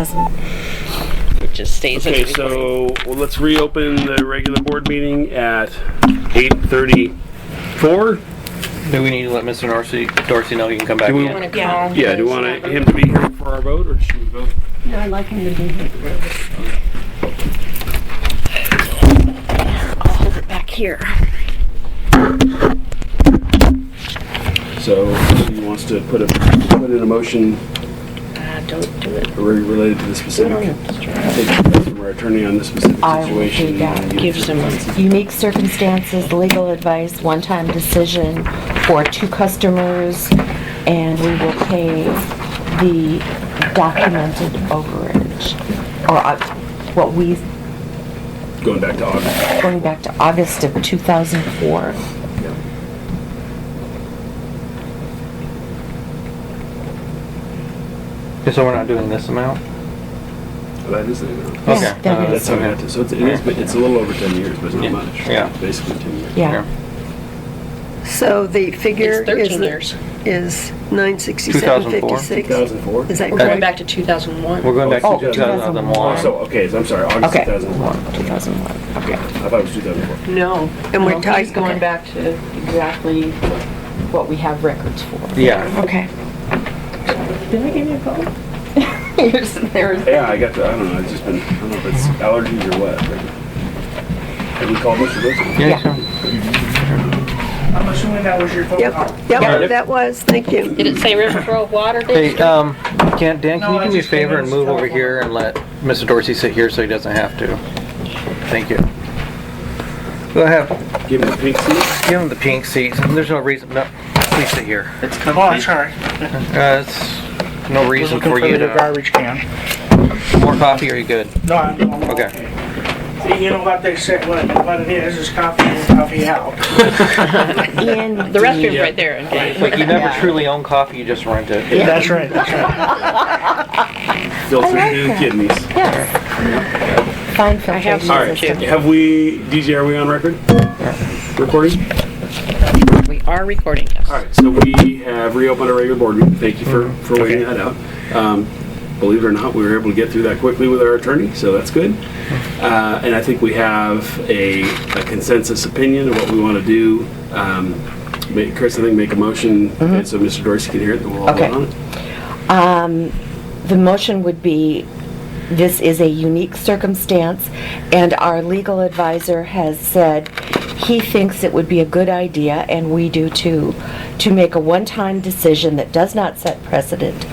It just stays Okay, as so let's reopen the regular board meeting at 8:34. Do we need to let Mr. Dorsey know he can come back Do we- in? Yeah. Yeah, do you want him to be here for our vote, or should we vote? No, I'd like him to be here. I'll hold it back here. So he wants to put in a motion Don't do it. related to the specific. Take from our attorney on the specific I will situation. do that. Gives them Unique circumstances, legal advice, one-time decision for 2 customers, and we will pay the documented overage, or what we, Going back to August. going back to August of 2004. So we're not doing this amount? That is the amount. Okay. Yes, that That's is. how we got to. So it's a little over 10 years, but it's not Yeah. much. Yeah. It's basically 10 years. Yeah. So the figure It's 13 years. is 967.56. 2004? Is that We're going correct? back to 2001. We're going back Oh, to 2001. So, okay, so I'm sorry, August Okay. 2001. 2001, okay. I thought it was 2004. No. And we're No, talking- he's going back to exactly What we have records for. Yeah. Okay. Did I give you a call? You're sitting there. Yeah, I got the, I don't know, it's just been, I don't know if it's allergies or what. but- Have we called Mr. Wilson? Yeah. Sure. I'm assuming that was your phone Yep, call. yep, that was, thank you. Did it say Rivergrove Water Hey, District? Dan, can you No, I do me a just came favor in and his move over telephone. here and let Mr. Dorsey sit here so he doesn't have to? Thank you. Go ahead. Give him a pink seat. Give him the pink seat. There's no reason. No, please sit here. Oh, I'm sorry. It's no reason Looking for you the to. garbage can. More coffee? Or are you good? No, I'm Okay. See, you know what they say, what it is coffee in, coffee out. The restroom's right there. Okay. Like you never truly own coffee, you just rent it. That's right, that's right. Filtered like new that. kidneys. Yes. Fine filtration All right, system. have we, DJ, are we on record? Recording? We are recording, yes. All right, so we have reopened our regular board meeting. Thank you for waiting that out. Believe it or not, we were able to get through that quickly with our attorney, so that's good. And I think we have a consensus opinion of what we want to do. Chris, I think make a motion so Mr. Dorsey can hear it, and we'll all Okay. vote on it. The motion would be, this is a unique circumstance, and our legal advisor has said he thinks it would be a good idea, and we do too, to make a one-time decision that does not set precedent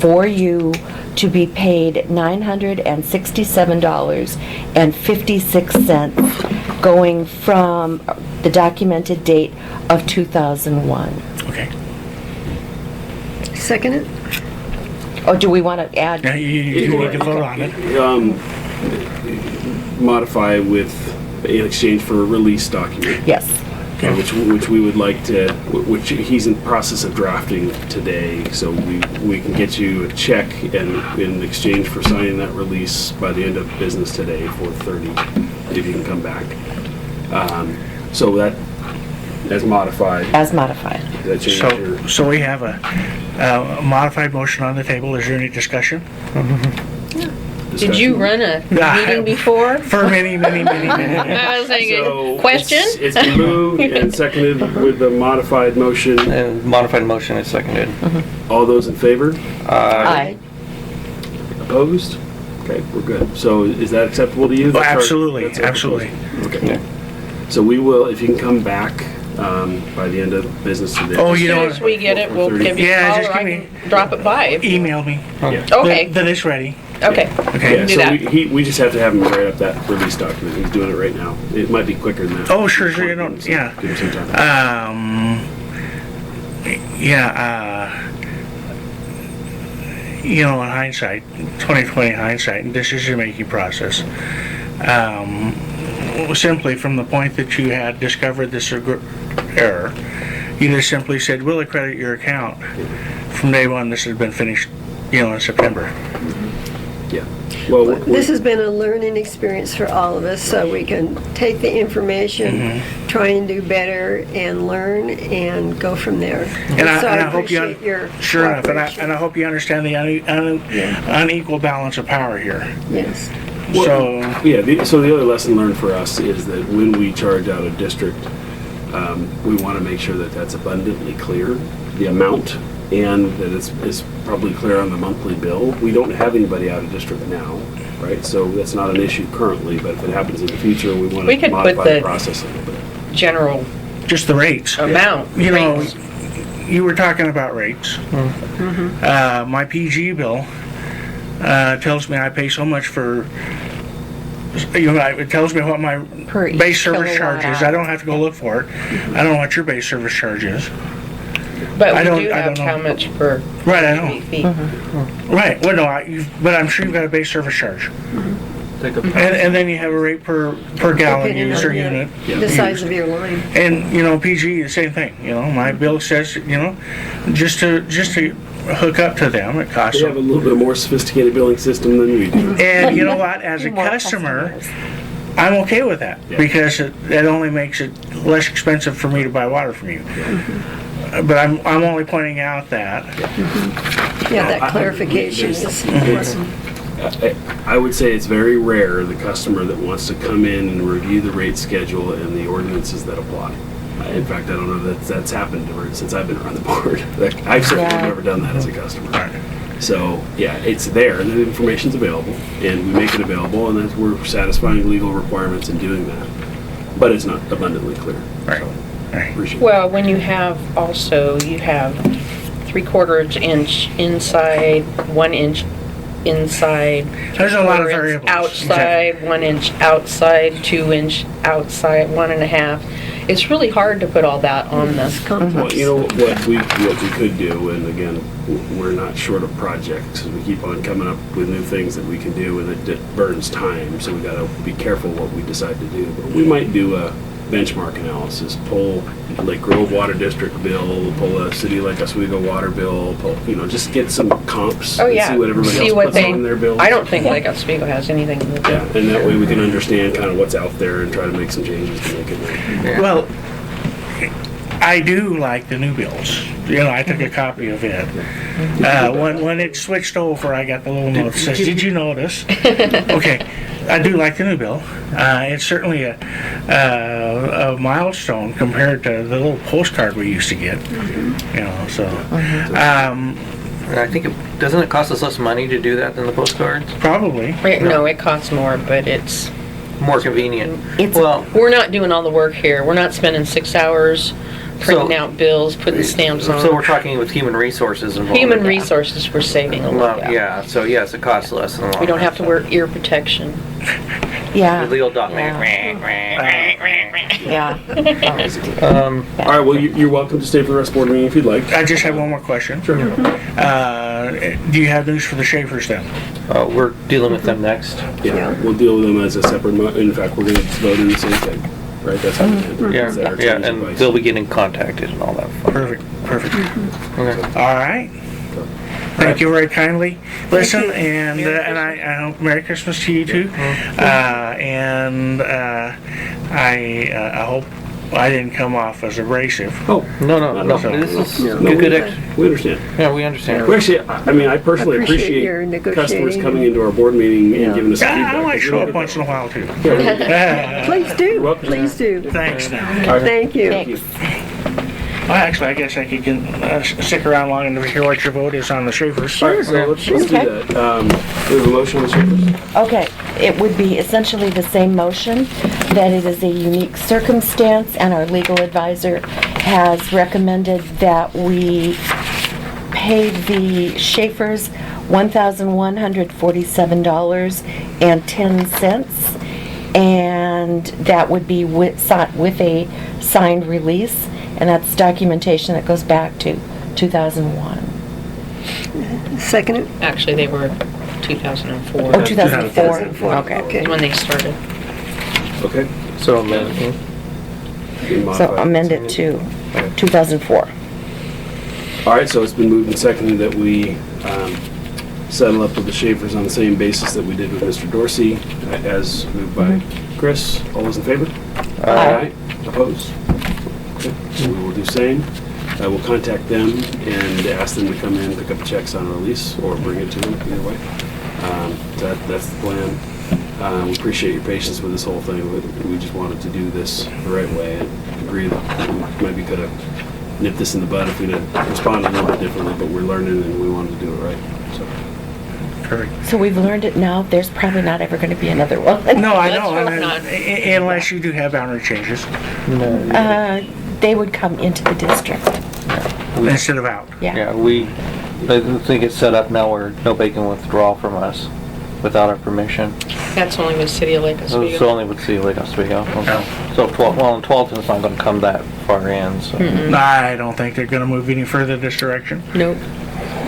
for you to be paid $967.56 going from the documented date of 2001. Okay. Second it? Or do we want to add? Yeah, you need to vote on it. Modify with, in exchange for a release document. Yes. Which we would like to, which he's in the process of drafting today, so we can get you a check and in exchange for signing that release by the end of business today for 30, if you can come back. So that, as modified. As modified. That change your- So we have a modified motion on the table. Is there any discussion? Did you run a meeting before? For many. I was thinking, So question? It's been moved and seconded with the modified motion. And modified motion is seconded. All those in favor? Aye. Opposed? Okay, we're good. So is that acceptable to you? That's our- Absolutely, that's our absolutely. proposal. Okay. So we will, if you can come back by the end of business today. Oh, As you soon know, as we get it, we'll give you a Yeah, call, just or I give can drop it by. if you- email me. Yeah. Okay, That it's ready. okay. Okay. Yeah, do so that. we just have to have him write up that release document. He's doing it right now. It might be quicker than that. Oh, sure, you don't, So yeah. Give him some time. You know, in hindsight, 2020 hindsight, and decision-making process, simply from the point that you had discovered this error, you just simply said, we'll accredit your account from day one. This has been finished, in September. Yeah. Well, This has been a learning experience for all of us, so we can take the information, try and do better, and learn, and go from there. And I So hope you, appreciate your sure enough, cooperation. and I hope you understand the unequal balance of power here. Yes. well, So, yeah, so the other lesson learned for us is that when we charge out a district, we want to make sure that that's abundantly clear, the amount, and that it's probably clear on the monthly bill. We don't have anybody out of district now, right? So that's not an issue currently, but if it happens in the future, we want We to could put modify the the- process a little bit. General just the rates. amount. You know, rates. you were talking about rates. My PG bill tells me I pay so much for, it tells me what my Per each base service kilowatt charge is. hour. I don't have to go look for it. I don't know what your base service charge is. But I we don't- do I have don't know. how much per Right, I know. cubic feet. Right, well, no, but I'm sure you've got a base service charge. And then you have a rate per gallon Depending used or on the- unit. The size of your line. And, you know, PG, the same thing, you know, my bill says, you know, just to hook up to them, it costs They have a them. little bit more sophisticated billing system than we do. And you know what, as a More customer, customers. I'm okay with that, Yeah. because it only makes it less expensive for me to buy water from you. But I'm only pointing out that, Yeah, I- that clarification is it's- important. I would say it's very rare, the customer that wants to come in and review the rate schedule and the ordinances that apply. In fact, I don't know that that's happened since I've been on the board. Like, I've certainly Yeah. never done that as a customer. Right. So, yeah, it's there, and the information's available, and we make it available, and we're satisfying legal requirements in doing that. But it's not abundantly clear. right, So, right. appreciate it. Well, when you have also, you have 3/4 inch inside, 1 inch inside. There's a lot of 3/4 inch variables. Outside, 1 inch outside, 2 inch outside, 1.5. It's really hard to put all that on the, It's complex. Well, you know what we could do, and again, we're not short of projects. We keep on coming up with new things that we can do, and it burns time. So we got to be careful what we decide to do. But we might do a benchmark analysis, pull Lake Grove Water District bill, pull a city like Oswego water bill, just get some comps. oh and yeah. see what everybody See else what puts they, on their bills. I don't think Lake Oswego has anything in the Yeah, bill. and that way we can understand kind of what's out there and try to make some changes to make it work. Well, I do like the new bills. You know, I took a copy of it. When it switched over, I got the little note that says, "Did you notice?" Okay, I do like the new bill. It's certainly a milestone compared to the little postcard we used to get. You know, so I think doesn't it cost us less money to do that than the postcards? probably. Right, no, it costs more, but it's, More convenient. It's- Well, we're not doing all the work here. We're not spending 6 hours printing So- out bills, putting stamps on. so we're talking with human resources involved. Human in that. resources, we're saving a Well, lot. yeah, so yes, it costs less in the long We don't run, have to so. wear ear protection. Yeah, The old dog. yeah. All right, well, you're welcome to stay for the rest of the board meeting if you'd like. I just have one more question. Sure. Do you have news for the Schaefers then? We're dealing with them next. Yeah, we'll deal with them as a separate, in fact, we're gonna vote in the same thing, right? That's how we did it. Yeah, Is that our yeah, change of and advice? they'll be getting contacted and all that fun. Perfect, perfect. Okay. All right. Thank you very kindly. Listen, and I hope Merry Christmas to you too. And I hope I didn't come off as abrasive. Oh, No, So- this is no, good. we understand. Yeah, we understand. We actually, I mean, I personally Appreciate your appreciate customers negotiating. coming into our board meeting and Yeah. giving us Yeah, feedback. I might 'cause we show don't up get once in a that. while too. Please do, welcome. please do. Thanks now. All right. Thank you. Thanks. Well, actually, I guess I could stick around long enough to hear what your vote is on the Schaefers. All right, so let's do Okay. that. We have a motion on the Schaefers. Okay, it would be essentially the same motion, that it is a unique circumstance, and our legal advisor has recommended that we pay the Schaefers $1,147.10, and that would be with a signed release, and that's documentation that goes back to 2001. Second it? Actually, they were 2004. Oh, 2004. 2004. Okay. Okay. When they started. Okay. So, man, So amend it to 2004. All right, so it's been moved and seconded that we settle up with the Schaefers on the same basis that we did with Mr. Dorsey, as moved by Chris. All those in favor? Aye. Opposed? Okay, so we will do same. We'll contact them and ask them to come in, pick up checks on release, or bring it to them, either way. That's the plan. We appreciate your patience with this whole thing. We just wanted to do this the right way, and agree that we maybe could have nipped this in the bud if we'd have responded a little bit differently, but we're learning and we wanted to do it right. So. Correct. So we've learned it now. There's probably not ever going to be another one. No, I Let's know, hope and- not. unless you do have boundary changes They would come into the district. instead of out. Yeah. I think it's set up now where nobody can withdraw from us without our permission. That's only with City of Lake So it's Oswego. only with City of Lake Oswego. Okay. So, and Tualatin's not gonna come that far in, so. I don't think they're gonna move any further this direction. Nope.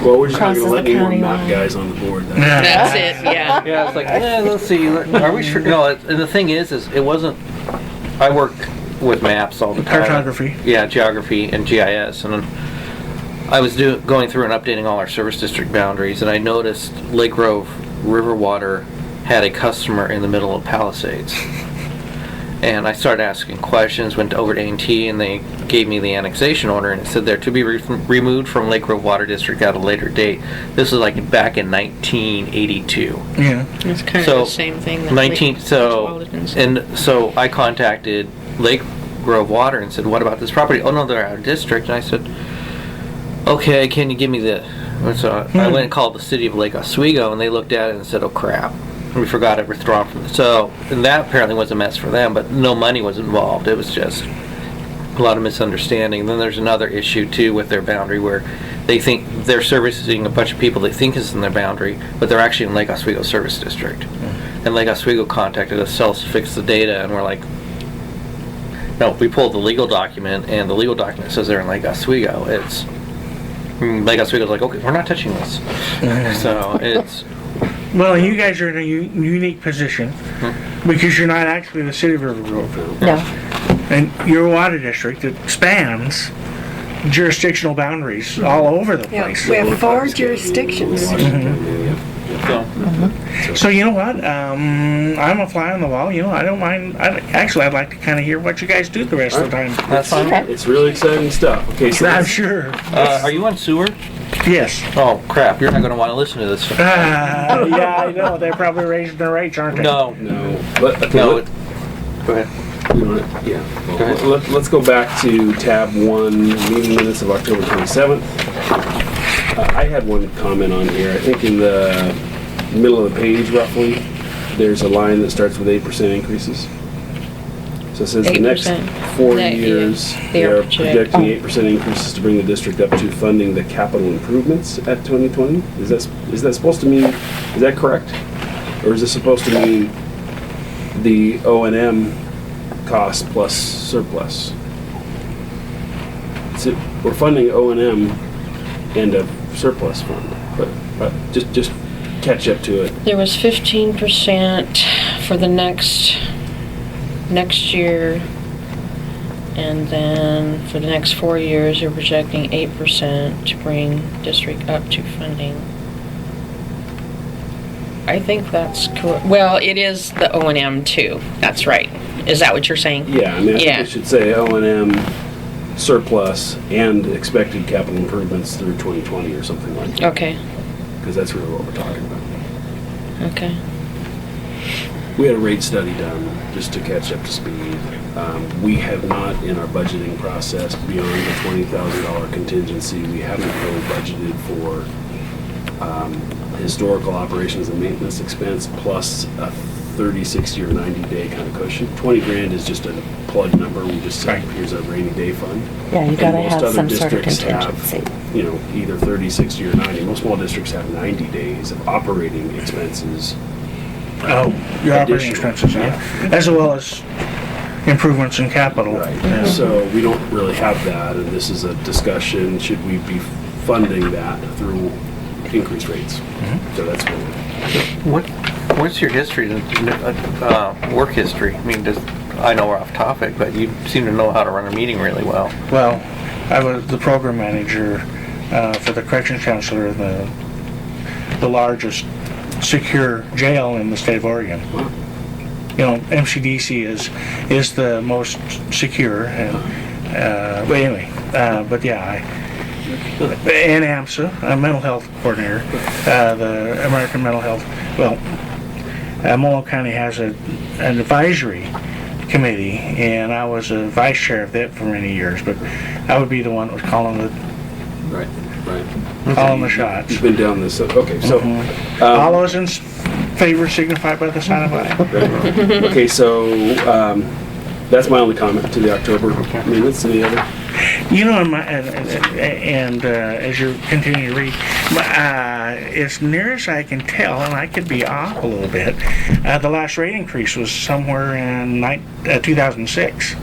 Well, we're just not Crosses going to let the any more county map line. guys on the board. That's it, yeah. Yeah, it's like, let's see, are we sure? No, and the thing is it wasn't, I work with maps all the time. Cartography. Yeah, geography and GIS, and I was going through and updating all our service district boundaries, and I noticed Lake Grove River Water had a customer in the middle of Palisades. And I started asking questions, went over to A&T, and they gave me the annexation order, and it said there to be removed from Lake Grove Water District at a later date. This was like back in 1982. Yeah. It's kind So, of the same thing. that 19, Lake so, Tualatin said. and so I contacted Lake Grove Water and said, what about this property? Oh no, they're out of district. And I said, okay, can you give me the, so I went and called the City of Lake Oswego, and they looked at it and said, oh crap, we forgot to withdraw from it. So, and that apparently was a mess for them, but no money was involved. It was just a lot of misunderstanding. Then there's another issue too with their boundary where they think they're servicing a bunch of people they think is in their boundary, but they're actually in Lake Oswego Service District. And Lake Oswego contacted us to fix the data, and we're like, no, we pulled the legal document, and the legal document says they're in Lake Oswego. It's Lake Oswego's like, okay, we're not touching this. So it's Well, you guys are in a unique position because you're not actually the city of Rivergrove. No. And your water district, it spans jurisdictional boundaries all over the Yeah, place. we have 4 jurisdictions. So you know what? I'm a fly on the wall. You know, I don't mind. I'd like to kind of hear what you guys do the rest of the time. that's fine. Okay. It's really exciting stuff. Okay, so I'm sure. Are you on sewer? Yes. Oh crap! You're not going to want to listen to this. Yeah, I know. They're probably raising their rates, aren't they? No, no, okay, no. Go ahead. you want to, yeah. Go ahead. Let's go back to tab 1, meeting minutes of October 27th. I had one comment on here. I think in the middle of the page, roughly, there's a line that starts with 8% increases. So it says the next 8%. 4 That years, is, they are projecting Oh. 8% increases to bring the district up to funding the capital improvements at 2020. Is that supposed to mean, is that correct? Or is this supposed to mean the O&M cost plus surplus? We're funding O&M and a surplus fund, but just catch up to it. There was 15% for the next year, and then for the next 4 years, you're projecting 8% to bring district up to funding. I think that's correct. Well, it is the O&M too. That's right. Is that what you're saying? Yeah, I mean, I think Yeah. it should say O&M surplus and expected capital improvements through 2020 or something like that, Okay, because that's really what we're talking about. okay. We had a rate study done just to catch up to speed. We have not, in our budgeting process, beyond the $20,000 contingency, we haven't really budgeted for historical operations and maintenance expense plus a 30, 60, or 90-day kind of cushion. 20 grand is just a plug number. We just said, here's a rainy day fund. Yeah, you And gotta most have other some sort of districts have, contingency. you know, either 30, 60, or 90. Most small districts have 90 days of operating expenses. Oh, your operating Additional, expenses, huh? As well as improvements in capital. Right. Yeah. So we don't really have that, and this is a discussion, should we be funding that through increased rates? So that's what What's your history, work history? I mean, I know we're off topic, but you seem to know how to run a meeting really well. Well, I was the program manager for the corrections counselor in the the largest secure jail in the state of Oregon. You know, MCDC is the most secure, and but anyway, but yeah, and AMSA, a mental health coordinator, the American Mental Health. Well, Molo County has an advisory committee, and I was a vice chair of that for many years. But I would be the one that was calling the Right. calling the shots. You've been down this. Okay, so All those in favor signify by the sign of aye. okay, so that's my only comment to the October minutes. Any other? You know, as you continue to read, as near as I can tell, and I could be off a little bit, the last rate increase was somewhere in 2006.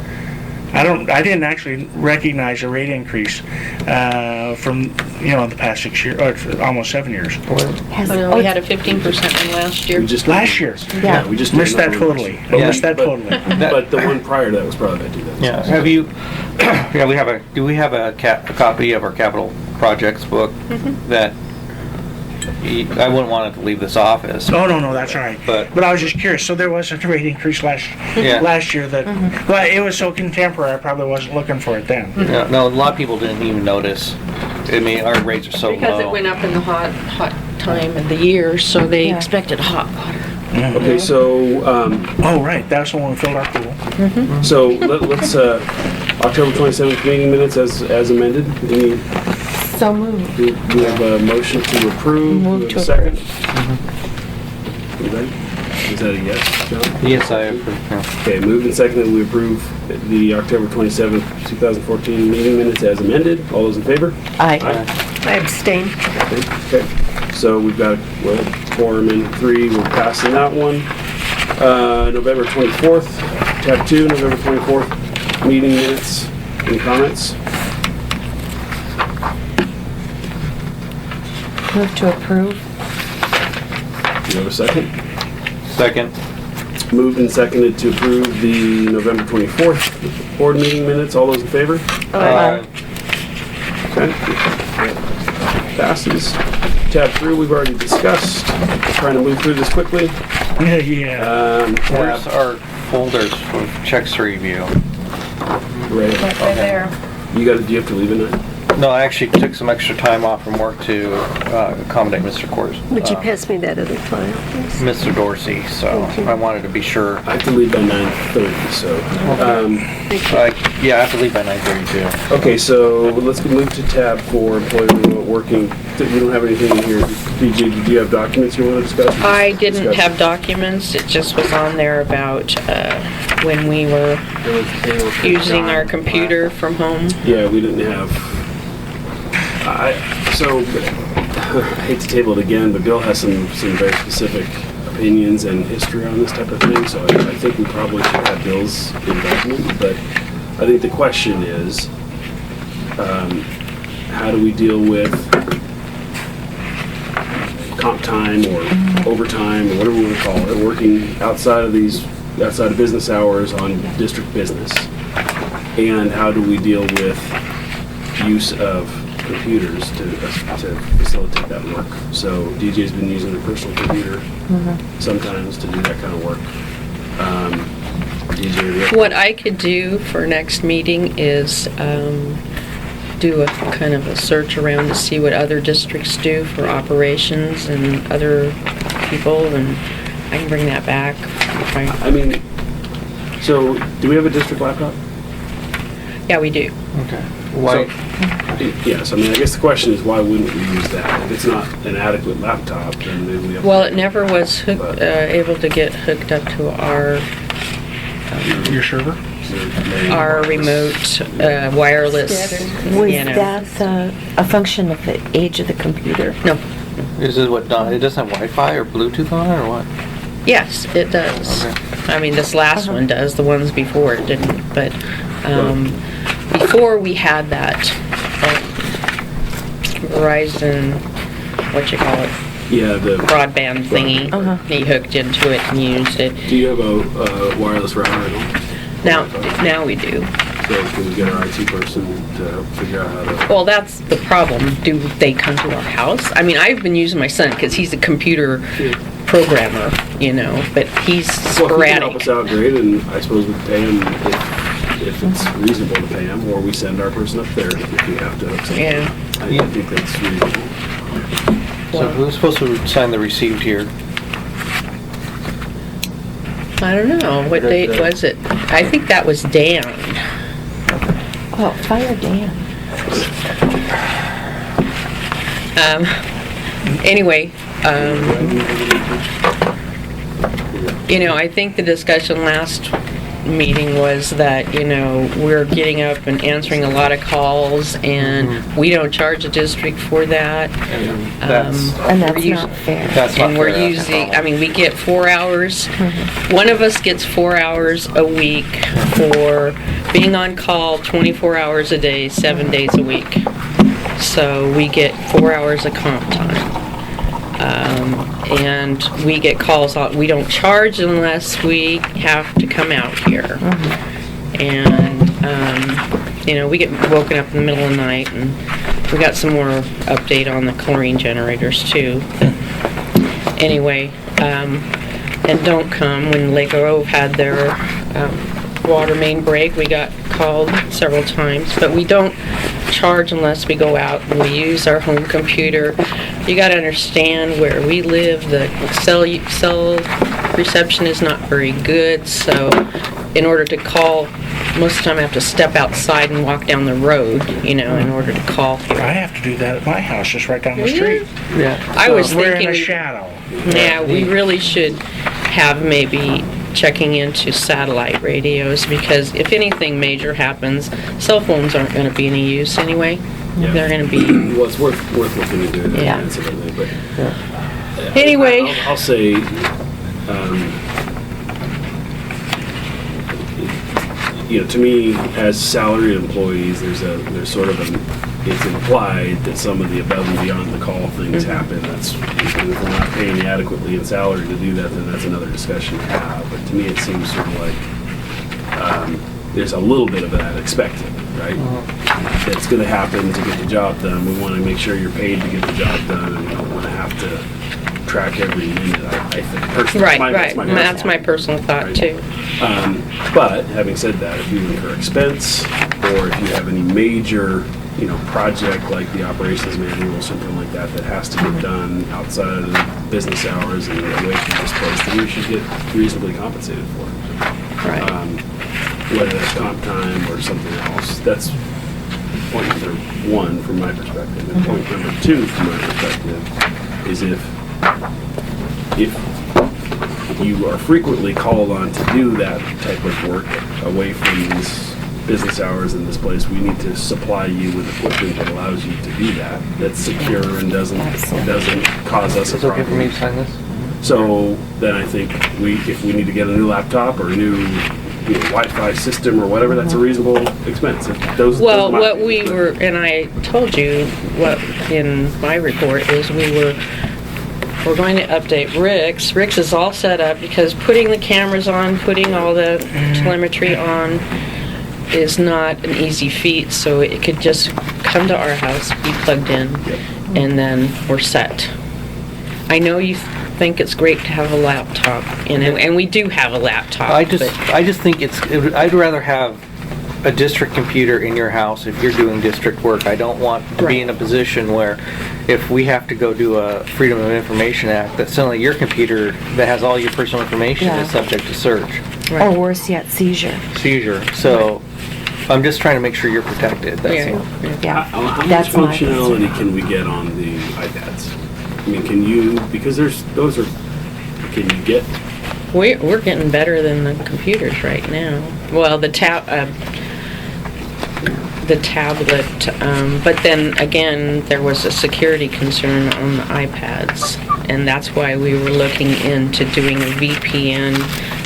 I didn't actually recognize a rate increase from the past 6 years, or almost 7 years. We had a 15% one last year. We just Last year. Yeah, we just did Missed that another one. totally. Yeah. Missed that totally. But the one prior to that was probably about 2000. Yeah. Have you? Yeah, do we have a copy of our capital projects book that? I wouldn't want it to leave this office. Oh, no, that's all right. But I was just curious. So there was a rate increase last year that, well, it was so contemporary, I probably wasn't looking for it then. no, a lot of people didn't even notice. I mean, our rates are so Because low. it went up in the hot time of the year, so they expected hot water. Okay, so Oh, right, that's the one we filled our pool. so let's October 27th meeting minutes as amended. Any, So moved. do we have a motion to approve? Move Do we to have a second? Anybody? Is that a yes, John? Yes, I approve. Yeah. Okay, moved and seconded, we approve the October 27th, 2014 meeting minutes as amended. All those in favor? Aye. I abstain. Okay, so we've got, well, quorum in 3, we're passing that one. November 24th, tab 2, November 24th, meeting minutes. Any comments? Move to approve. Do you have a second? Second. Moved and seconded to approve the November 24th board meeting minutes. All those in favor? Okay. Passes. Tab 3, we've already discussed. Trying to move through this quickly. Yeah. Where's our folders for checks to review? Right. Right there. Do you have to leave at 9? No, I actually took some extra time off from work to accommodate Mr. Kors. Would you pass me that other file, please? Mr. Dorsey, so Thank you. I wanted to be sure. I have to leave by 9:30, so. Yeah, I have to leave by 9:32. Okay, so let's move to tab 4, employee remote working. We don't have anything in here. BJ, did you have documents you want to discuss? I didn't have documents, it just was on there about when we were using our computer from home. Yeah, we didn't have. I hate to table it again, but Bill has some very specific opinions and history on this type of thing, so I think we probably should have Bill's involvement. But I think the question is, how do we deal with comp time or overtime or whatever we want to call it, working outside of business hours on district business, and how do we deal with use of computers to facilitate that work. So DJ's been using a personal computer sometimes to do that kind of work. DJ, What I could do for next meeting is do a kind of a search around to see what other districts do for operations and other people, and I can bring that back. I mean, so do we have a district laptop? Yeah, we do. Okay. Why? Yes, I mean, I guess the question is why wouldn't we use that? If it's not an adequate laptop, then maybe we have Well, it never was able to get hooked up to Your server? our remote wireless. Was you know. that a function of the age of the computer? No. Is it what? It doesn't have Wi-Fi or Bluetooth on it, or what? Yes, it does. Okay. I mean, this last one does. The ones before it didn't. But before we had that Verizon, what you call it, Yeah, the. broadband thingy. He hooked into it and used it. Do you have a wireless router at all? Now we do. So can we get our IT person to figure out how to? Well, that's the problem. Do they come to our house? I mean, I've been using my son because he's a computer programmer, you know, but he's Well, if he can help sporadic. us out, great, and I suppose we can pay him if it's reasonable to pay him, or we send our person up there if we have to. So Yeah. I think that's reasonable. So who's supposed to sign the receipt here? I don't know. What date was it? I think that was Dan. Oh, fire Dan. Anyway, you know, I think the discussion last meeting was that, you know, we're getting up and answering a lot of calls, and we don't charge the district for that. And that's, And that's We're not fair. that's not And we're fair. using, I mean, we get 4 hours. One of us gets 4 hours a week for being on call 24 hours a day, 7 days a week. So we get 4 hours of comp time. And we get calls out, we don't charge unless we have to come out here. And, you know, we get woken up in the middle of the night, and we got some more update on the chlorine generators too. Anyway, and don't come. When Lake Grove had their water main break, we got called several times, but we don't charge unless we go out and we use our home computer. You got to understand where we live, the cell reception is not very good, so in order to call, most of the time I have to step outside and walk down the road, you know, in order to call here. I have to do that at my house, just right down the street. Yeah. I was We're in thinking, a shadow. yeah, we really should have maybe checking into satellite radios, because if anything major happens, cell phones aren't going to be any use anyway. Yeah. They're going to be, Well, it's worth looking into it Yeah. incidentally, but Anyway. I'll say, you know, to me, as salaried employees, there's sort of it's implied that some of the above and beyond the call things happen. That's, if we're not paying you adequately in salary to do that, then that's another discussion to have. But to me, it seems sort of like there's a little bit of that expected, right? It's going to happen to get the job done. We want to make sure you're paid to get the job done, and we don't want to have to track every minute. I think personally, right. That's my personal thought Right. too. But having said that, if you incur expense, or if you have any major, you know, project like the operations manual or something like that that has to get done outside of the business hours and away from this place, then you should get reasonably compensated for it. Right. Whether that's comp time or something else. That's point number one from my perspective. And point number two from my perspective is if you are frequently called on to do that type of work away from these business hours in this place, we need to supply you with equipment that allows you to do that. That's secure and doesn't cause us a Is it okay for me problem. to sign this? So then I think if we need to get a new laptop or a new, you know, Wi-Fi system or whatever, that's a reasonable expense. Those Well, might what be, we but- were, and I told you what in my report is we're going to update Rick's. Rick's is all set up because putting the cameras on, putting all the telemetry on is not an easy feat, so it could just come to our house, be plugged in, and then we're set. I know you think it's great to have a laptop, and we do have a laptop. I but- just think I'd rather have a district computer in your house if you're doing district work. I don't want to be in a position where if we have to go do a Freedom of Information Act, that suddenly your computer that has all your personal information Yeah. is subject to search, Or worse yet, seizure. seizure. So I'm just trying to make sure you're protected. That's Yeah. all. Yeah. How much That's my functionality can we get on the iPads? I mean, can you, because can you get, We're getting better than the computers right now. Well, the tablet, but then again, there was a security concern on the iPads, and that's why we were looking into doing a VPN,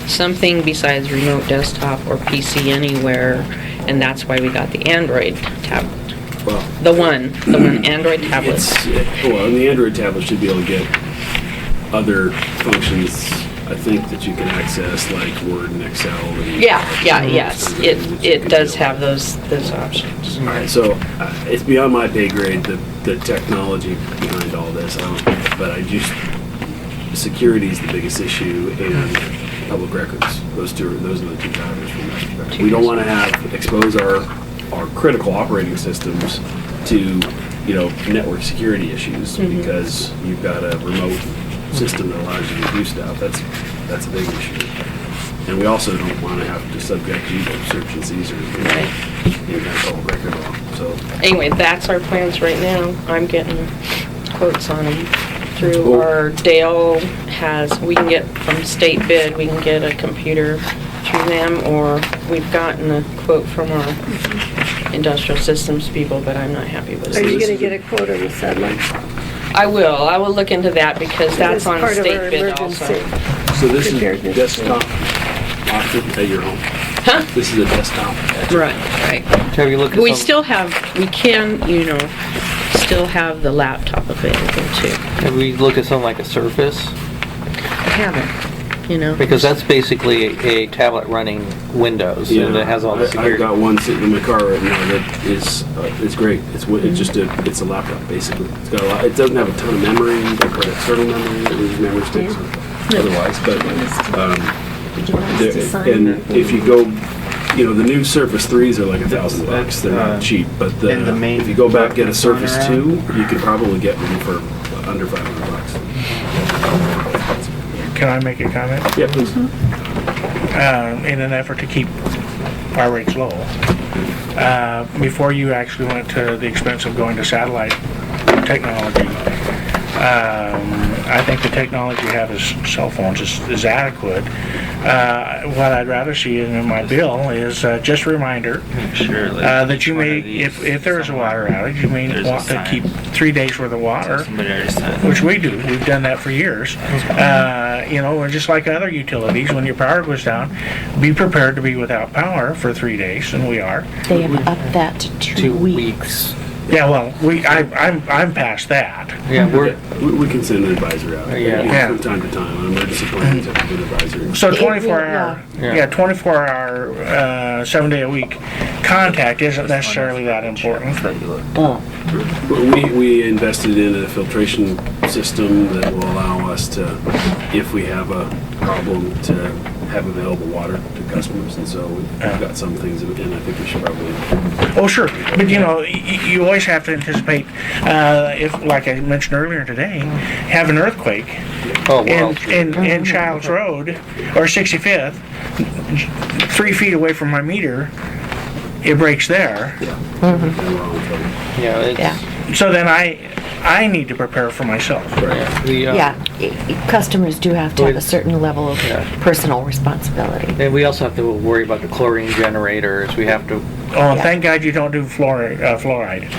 something besides remote desktop or PC anywhere, and that's why we got the Android tablet. well, The one Android tablet. and the Android tablet should be able to get other functions I think that you can access like Word and Excel. And Yes, it does have those options. All right, so it's beyond my pay grade, the technology behind all this. But I just, security is the biggest issue, and public records. Those are the two drivers from that perspective. We don't want to expose our critical operating systems to network security issues because you've got a remote system that allows you to do stuff. That's a big issue. And we also don't want to have to subject you to search and seizure in that public record law. So Anyway, that's our plans right now. I'm getting quotes on them through our Dale we can get from state bid, we can get a computer through them, or we've gotten a quote from our industrial systems people, but I'm not happy with Are you it. going to get a quote on the satellite? I will look into that because that's on part of state our bid also. emergency. So this is Preparedness. desktop option at your home. Huh? This is a desktop. Right. Have you looked at We some- still still have the laptop available too. Have we looked at something like a Surface? I haven't, Because that's basically a tablet running Windows, and it has all the I've security. got one sitting in my car right now that is it's great. It's just it's a laptop basically. It's got a lot. It doesn't have a ton of memory. You can put external memory, or memory sticks, otherwise. But and if you go, the new Surface 3s are like $1,000. They're not cheap, but if you go back and get a Surface 2, you could probably get one for under $500. Can I make a comment? Yeah, please. In an effort to keep our rates low, before you actually went to the expense of going to satellite technology, I think the technology you have as cell phones is adequate. What I'd rather see in my bill is just a reminder that you may, if there is a water outage, you may want to keep 3 days worth of water, which we do. We've done that for years. And just like other utilities, when your power goes down, be prepared to be without power for 3 days, and we are. They have upped that to 2 weeks. Yeah, well, I'm past that. Yeah, We can send an advisor out. Yeah. From time to time on emergency plans, have a good advisor. So It 24 will, hour, yeah. 24 hour, 7-day-a-week contact isn't necessarily that important. We invested in a filtration system that will allow us to, if we have a problem, to have available water to customers, and so we've got some things, and I think we should probably. Oh, sure, but you always have to anticipate, if, like I mentioned earlier today, have an earthquake Oh, well. in Childs Road, or 65th, 3 feet away from my meter, it breaks there. And we're all in trouble. Yeah, it's, Yeah. So then I need to prepare for myself. Customers do have to have a certain level of personal responsibility. And we also have to worry about the chlorine generators. We have to. Oh, thank God you don't do fluoride.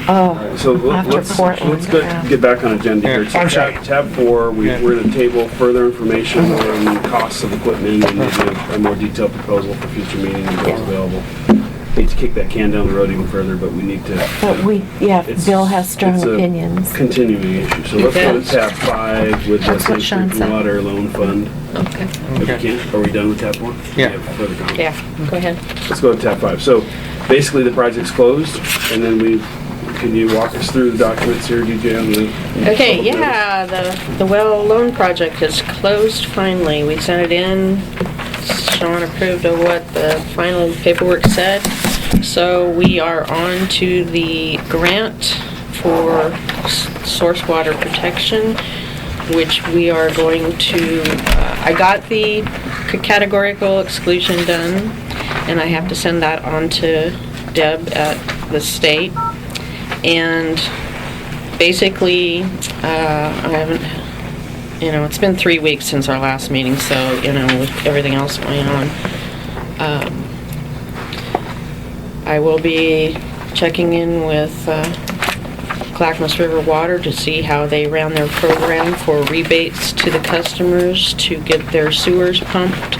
Oh, So after let's Portland. get back on agenda here. So I'm sorry. Tab 4, Yeah. we're going to table further information on costs of equipment and maybe a more detailed proposal for future meetings when it's available. Hate to kick that can down the road even further, but we need to. But It's- Bill has strong it's a opinions. Continuing issue. So let's go to tab 5 with the That's what Safe Sean Drinking said. Water Loan Fund. Okay. If you can, are we done with tab 4? Yeah. Do you have further comments? Yeah, go ahead. Let's go to tab 5. So basically the project's closed, and then can you walk us through the documents here, DJ, on the? Okay, yeah, the well loan project is closed finally. We sent it in. Sean approved of what the final paperwork said. So we are on to the grant for source water protection, which we are going to, I got the categorical exclusion done, and I have to send that on to Deb at the state. And basically, I haven't, it's been 3 weeks since our last meeting, so, with everything else going on. I will be checking in with Clackamas River Water to see how they ran their program for rebates to the customers to get their sewers pumped.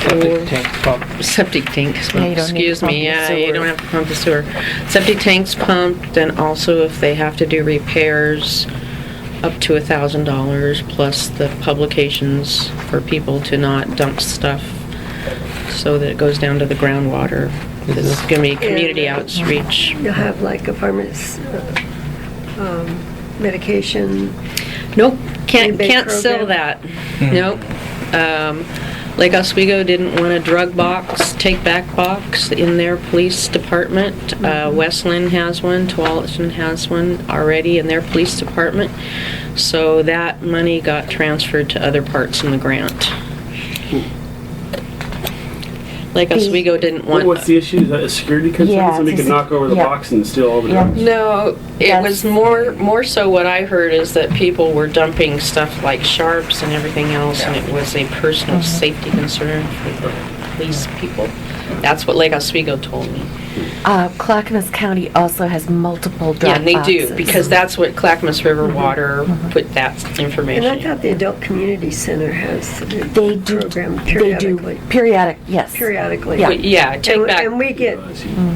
Septic tank pump. Septic tanks, Yeah, you don't need to excuse pump me, the yeah, you sewer. don't have to pump the sewer. Septic tanks pumped, and also if they have to do repairs, up to $1,000 plus the publications for people to not dump stuff so that it goes down to the groundwater. This is going to be community outreach. You'll have like a farmer's medication. Nope, can't Rebate sell program? that. Nope. Lake Oswego didn't want a drug box, take-back box in their police department. Westland has one, Tualatin has one already in their police department. So that money got transferred to other parts in the grant. Lake Oswego didn't want... What's the issue? Is that a security concern? Yeah, Somebody could knock over the yeah. box and steal all the Yeah. drugs? No, it That's- was more so what I heard is that people were dumping stuff like sharps and everything else, and it was a personal safety concern for the police people. That's what Lake Oswego told me. Clackamas County also has multiple drop Yeah, and they do, boxes. because that's what Clackamas River Water put that And I information. thought the Adult Community Center has the They do, program they do periodically. Yes. Periodically. Yeah. But yeah, take And, back. and we get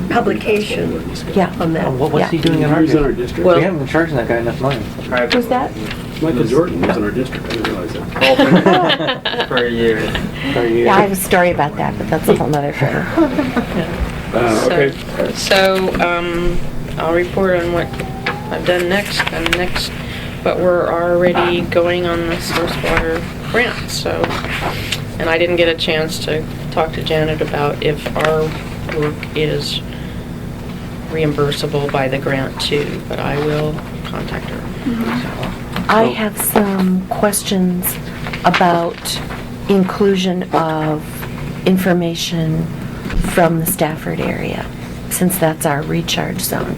publication Yeah. on that. What's he Yeah. doing in our Who's in our district? district? Well- We haven't been charging that guy enough money. Who's that? Michael Jordan was in our district. I didn't realize that. For a year. Yeah, I have a story about that, but that's a whole nother thing. Okay. So, I'll report on what I've done next, but we're already going on the source water grant, so, and I didn't get a chance to talk to Janet about if our work is reimbursable by the grant too, but I will contact her. I have some questions about inclusion of information from the Stafford area, since that's our recharge zone.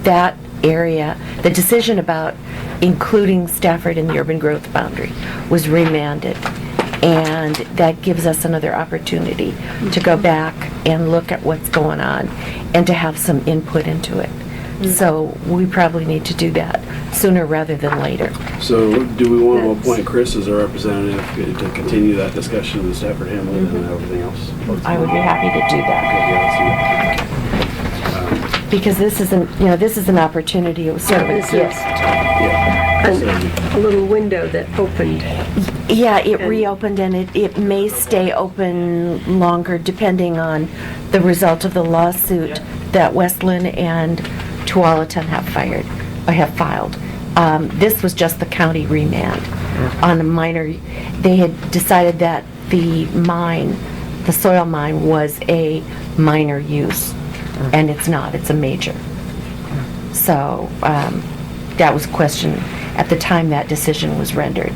That area, the decision about including Stafford in the urban growth boundary was remanded, and that gives us another opportunity to go back and look at what's going on and to have some input into it. So we probably need to do that sooner rather than later. So do we want to appoint Chris as our representative to continue that discussion with Stafford Hamlin and everything else? I would be happy to do that. Okay, yeah, let's do that. Because this is an opportunity, it was sort of a This is- gift. Yeah. And So- a little window that opened. Yeah, it reopened, and it may stay open longer depending on the result of the lawsuit that Westland and Tualatin have filed. This was just the county remand on a minor. They had decided that the soil mine was a minor use, and it's not, it's a major. So, that was a question at the time that decision was rendered.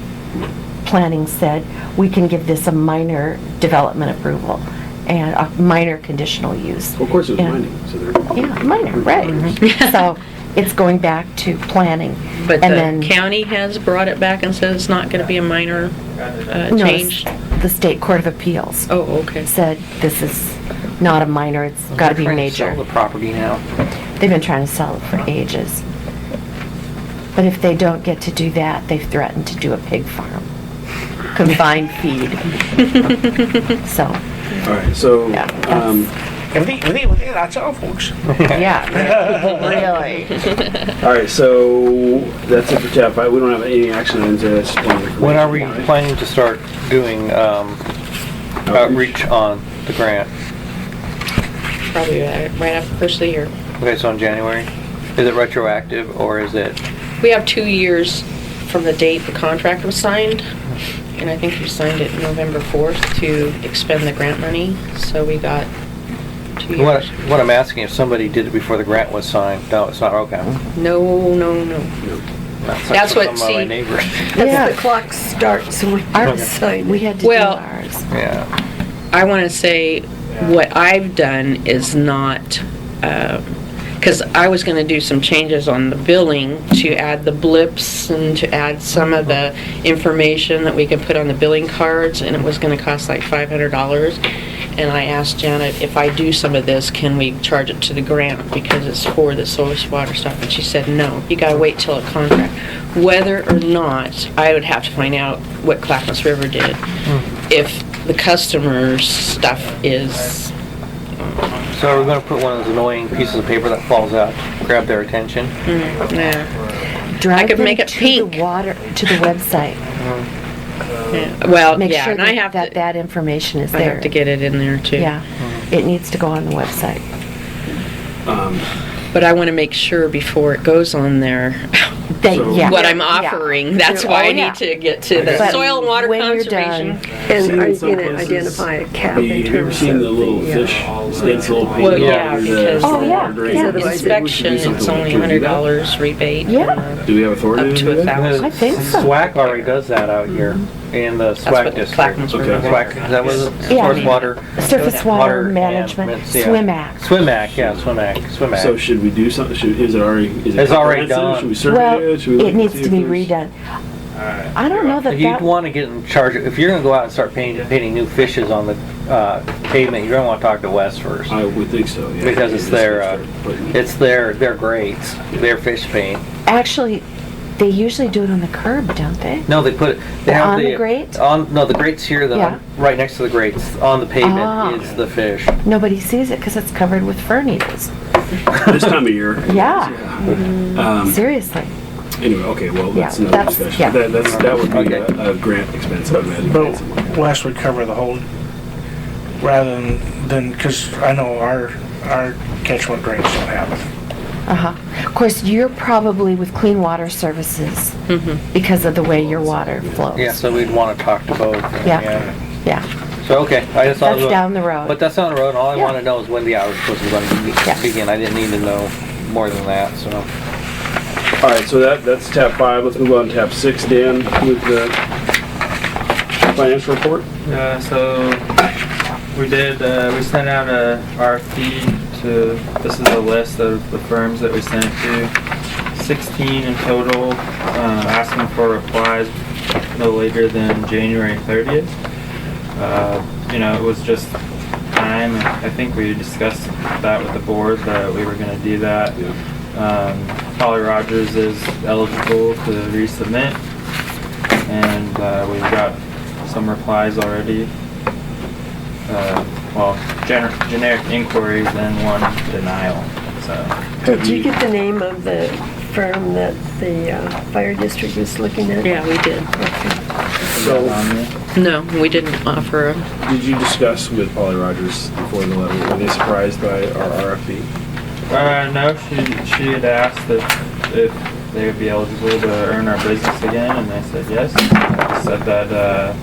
Planning said, we can give this a minor development approval and a minor conditional use. Well, of course it was Yeah. mining, so they're. Yeah, minor, right. So it's going back to planning. But And the then- county has brought it back and said it's not gonna be a minor No, change? The State Court of Appeals Oh, okay. said this is not a minor, it's gotta be They're trying to major. sell the property now. They've been trying to sell it for ages. But if they don't get to do that, they've threatened to do a pig farm. Confined feed. So, All right, so, Yeah, That's all, folks. yeah, really. all right, so that's it for tab 5. We don't have any action items there. That's just one information. When are we All right. planning to start doing outreach on the grant? Probably right after the first of the year. Okay, so in January? Is it retroactive or is it? We have 2 years from the date the contract was signed, and I think you signed it November 4th to expend the grant money, so we got 2 What, years. what I'm asking, if somebody did it before the grant was signed, no, it's not, okay. No. That's what- some of my see- neighbors. Yeah. That's the clock starts when Our- we sign. We had to do Well- ours. Yeah. I want to say what I've done is not, because I was going to do some changes on the billing to add the blips and to add some of the information that we could put on the billing cards, and it was going to cost like $500. And I asked Janet, if I do some of this, can we charge it to the grant because it's for the source water stuff? And she said, no, you got to wait till a contract. Whether or not, I would have to find out what Clackamas River did. If the customer's stuff is, So are we gonna put one of those annoying pieces of paper that falls out, grab their attention? nah. Drive I could them make it to pink. the water, to the website. Yeah. Well, Make yeah, sure and I have that to, that information is I there. have to get it in there too. Yeah, it needs to go on the website. But I want to make sure before it goes on there, So- Yeah. what I'm Yeah. offering. That's Oh, why I yeah. need to get to the But soil and water when you're conservation. done- And Seen are in you some going to places, identify a cap Have in you ever terms seen of the little fish stencil painted Well, all yeah, over the because- Oh, yeah, water drain? yeah. Otherwise, We should do Inspection, something it's like only that. Can we do that? $100 rebate. Yeah. and, Do we have authority Up to to do that? $1,000. I think so. SWAC already does that out here in the That's SWAC what district. Clackamas Okay. River. SWAC, that was Yeah. source water. Surface water management, Management, yeah. Swim Act. Swim Act, yeah, Swim Act, Swim Act. So should we do something? Is it already? Is it It's already comprehensive? done. Should we survey Well, it? Should we look it and needs see to if be there's- redone. I don't know that You'd that, want to get in charge, if you're gonna go out and start painting new fishes on the pavement, you're gonna want to talk to Wes first. I would think so. Yeah. Because it's Just their, start putting- it's their grates, their fish paint. actually, they usually do it on the curb, don't they? No, they put it, they have On the grate? No, the grates here, Yeah. right next to the grates, on the Ah. pavement is the fish. Nobody sees it because it's covered with fir needles. this time of year. Yeah. Seriously. Anyway, okay. Well, that's Yeah, another that's- discussion. yeah. That would be Okay. a grant expense. I imagine. But Wes would cover the whole, rather than, because I know our catchment drains don't have it. Uh-huh. Of course, you're probably with Clean Water Services because of the way your water flows. Yeah, so we'd want to talk to both. Yeah. Yeah. So, okay, I just thought. That's down the road. But that's down the road, and all I Yeah. want to know is when the outage was going Yeah. to begin. I didn't need to know more than that, so. All right. So that's tab 5. Let's move on to tab 6. Dan with the financial report. So we sent out a RFP to, this is a list of the firms that we sent it to, 16 in total, asking for replies no later than January 30th. It was just time, and I think we discussed that with the board, that we were gonna do that. Polly Rogers is eligible to resubmit, and we've got some replies already. Generic inquiries and one denial, so. Did you get the name of the firm that the fire district was looking at? Yeah, we did. So, No, we didn't offer a, did you discuss with Polly Rogers before the letter? Were they surprised by our RFP? No, she had asked if they would be eligible to earn our business again, and I said yes. Said that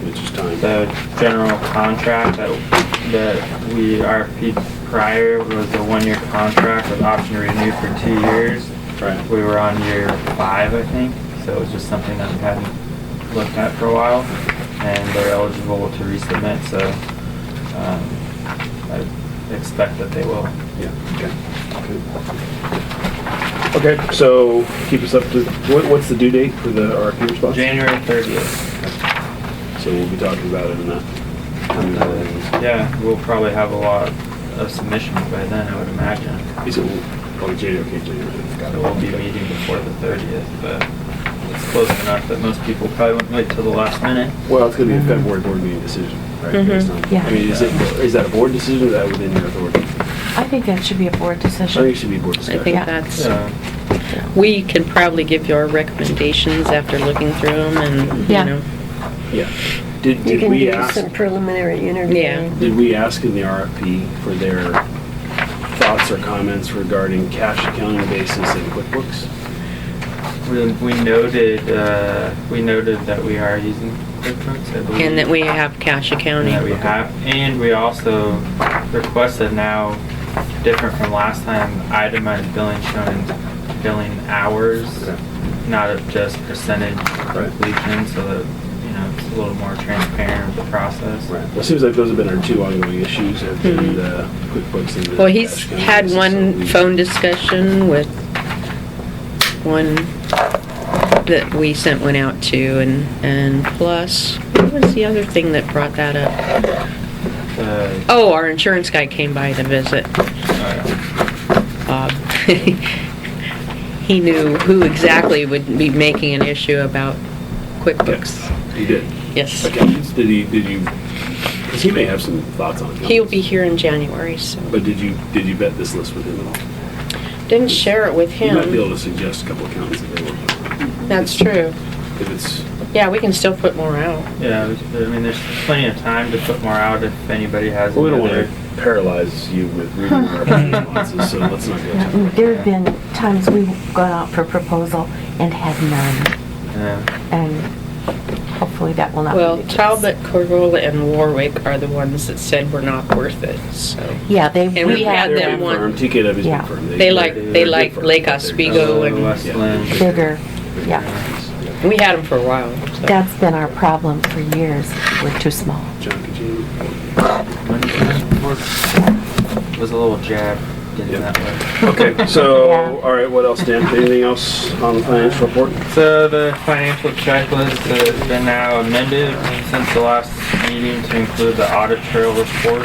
It's just time. the general contract that we RFP'd prior was a 1-year contract with option to renew for 2 years. Right. We were on year 5, I think, so it was just something that we hadn't looked at for a while, and they're eligible to resubmit, so I expect that they will. Yeah. Okay. Okay. So keep us up to what's the due date for the RFP response? January 30th. So we'll be talking about it in that. Yeah, we'll probably have a lot of submissions by then, I would imagine. Is it January? Okay, January. So we'll be meeting before the 30th, but it's close enough that most people probably wouldn't wait till the last minute. Well, it's going to be a February board meeting decision, right? Based on- Yeah. I mean, is that a board decision or is that within your authority? I think that should be a board I think decision. it should be a board I discussion. think Yeah. that's, Yeah. we can probably give you our recommendations after looking through them and, Yeah. you know. Yeah. Did You can we do ask? some preliminary interviewing. Yeah. Did we ask in the RFP for their thoughts or comments regarding cash accounting basis and QuickBooks? We noted that we are using QuickBooks, I believe. And that we have cash accounting. That we have, and we also requested now, different from last time, itemized billing showing billing hours, Okay. not just percentage Right. completion, so that, it's a little more transparent with the process. Right. Well, it seems like those have been our two ongoing issues, have been the QuickBooks and the Well, he's cash accounting had basis, one so we- phone discussion with one that we sent one out to, and plus, what was the other thing that brought that up? Oh, our insurance guy came by to visit. Bob. He knew who exactly would be making an issue about QuickBooks. He did. Yes. Okay. Did you, because he may have some thoughts on it. He'll be here in January, so. But did you vet this list with him at all? didn't share it with You might be able him. to suggest a couple of accountants that they work on. That's true. If it's, Yeah, we can still put more out. Yeah, I mean, there's plenty of time to put more out if anybody has well, we don't any want other. to paralyze you with reading our responses, so let's not go too far. There have been times we've gone out for proposal and had none, Yeah. and hopefully that will not Well, be the case. Talbot, Corvola, and Warwick are the ones that said we're not worth it, so. Yeah, And we we had had They're a them big one- firm. TKW's Yeah. big firm. They they're like good firm. Lake They're Oswego and Westland. bigger, yeah. we had them for a while. So. That's been our problem for years. We're too small. John, could you? Was a little jab getting Yeah. that way. Okay, so, Yeah. all right, what else, Dan? Anything else on the financial report? So the financial checklist has been now amended since the last meeting to include the audit trail report,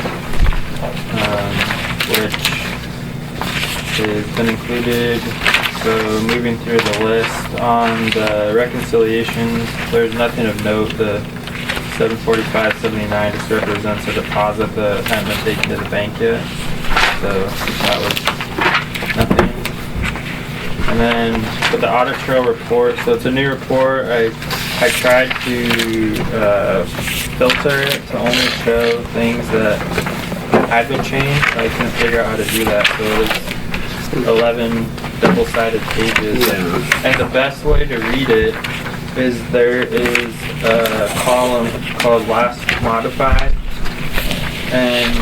which has been included. So moving through the list on the reconciliations, there's nothing of note. The 745.79 just represents a deposit that hadn't been taken to the bank yet. So that was nothing. And then with the audit trail report, so it's a new report. I tried to filter it to only show things that had been changed. I couldn't figure out how to do that. So it's 11 double-sided pages. Yeah. And the best way to read it is there is a column called last modified. And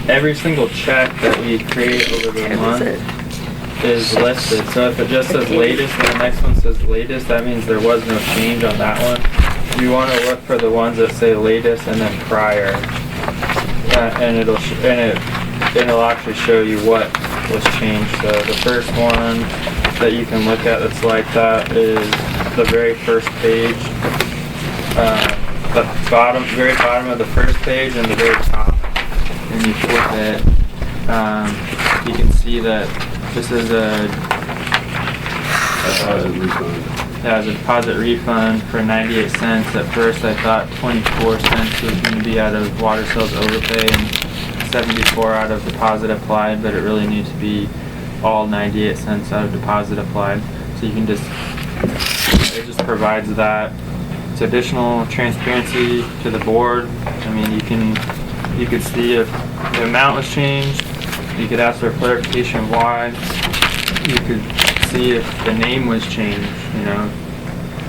every single check that we create over the month is listed. So if it just says latest and the next one says latest, that means there was no change on that one. You want to look for the ones that say latest and then prior, and it'll actually show you what was changed. So the first one that you can look at that's like that is the very first page, the very bottom of the first page and the very top. And you flip it, you can see that this is a deposit refund for 98 cents. At first I thought 24 cents was going to be out of water sales overpay and 74 out of deposit applied, but it really needs to be all 98 cents out of deposit applied. So you can just, it just provides that. It's additional transparency to the board. I mean, you could see if the amount was changed. You could ask for clarification why. You could see if the name was changed. You know,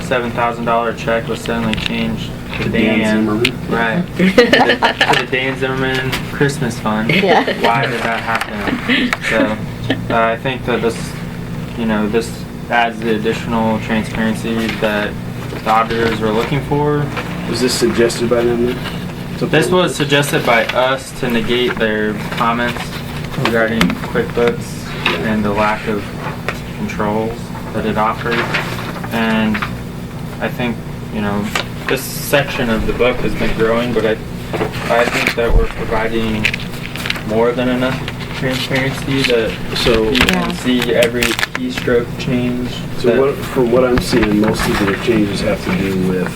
$7,000 check was suddenly changed to Dan. Right. To the Dan Zimmerman Christmas Fund. Yeah. Why did that happen? So I think that this adds the additional transparency that the auditors were looking for. Was this suggested by them then? This was suggested by us to negate their comments regarding QuickBooks and the lack of controls that it offered. And I think, this section of the book has been growing, but I think that we're providing more than enough transparency that you can see every keystroke change. So from what I'm seeing, most of the changes have to do with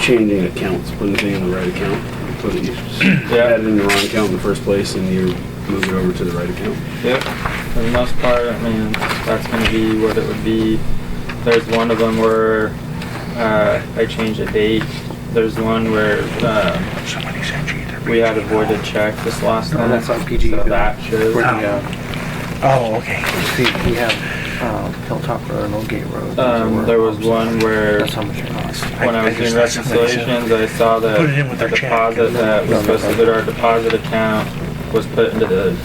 changing accounts, putting things in the right account. Had it in the wrong account in the first place and you move it over to the right account. Yep. For the most part, I mean, that's going to be what it would be. There's one of them where I changed a date. There's one where we had a voided check this last time. that's on PG. So that shows. Oh, okay. See, we have Hilltop Road and Old Gate Road. There was one where That's how much it costs. when I was doing reconciliations, I saw that Put it in with a their check. deposit that was supposed to go to our deposit account was put into the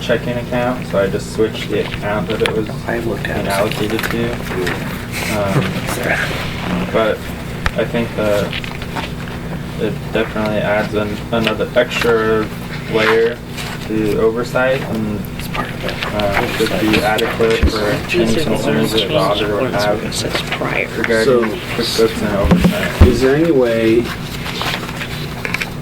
checking account, so I just switched the account that it was I looked at being it. allocated to. But I think that it definitely adds another extra layer to oversight, and should be adequate for any concerns that the auditor would have regarding QuickBooks and oversight. Is there any way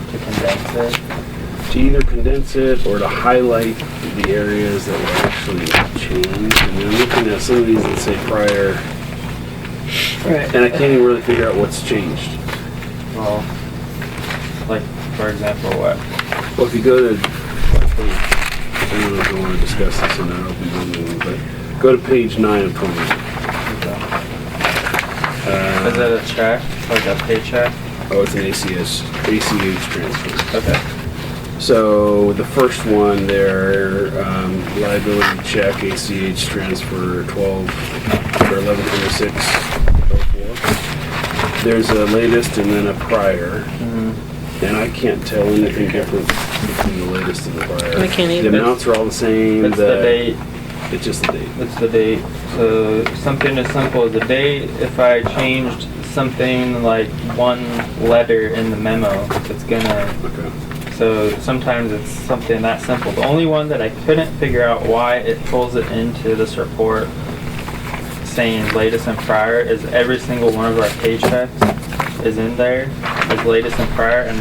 To condense it. to either condense it or to highlight the areas that were actually changed? I mean, I'm looking at some of these that say prior, and I can't even really figure out what's changed. Well, like, for example, what? Well, if you go to don't know if you want to discuss this in an open meeting, but go to page 9 of 20. Is it a check, like a paycheck? Oh, it's an ACH transfer. Okay. So the first one there, liability check, ACH transfer 12 or 112604. There's a latest and then a prior, and I can't tell anything different between the latest and the prior. I can't either. The amounts are all the same. It's the date. It's just the date. It's the date. So something as simple as the date, if I changed something like one letter in the memo, it's gonna, Okay. so sometimes it's something that simple. The only one that I couldn't figure out why it pulls it into this report saying latest and prior is every single one of our paychecks is in there as latest and prior, and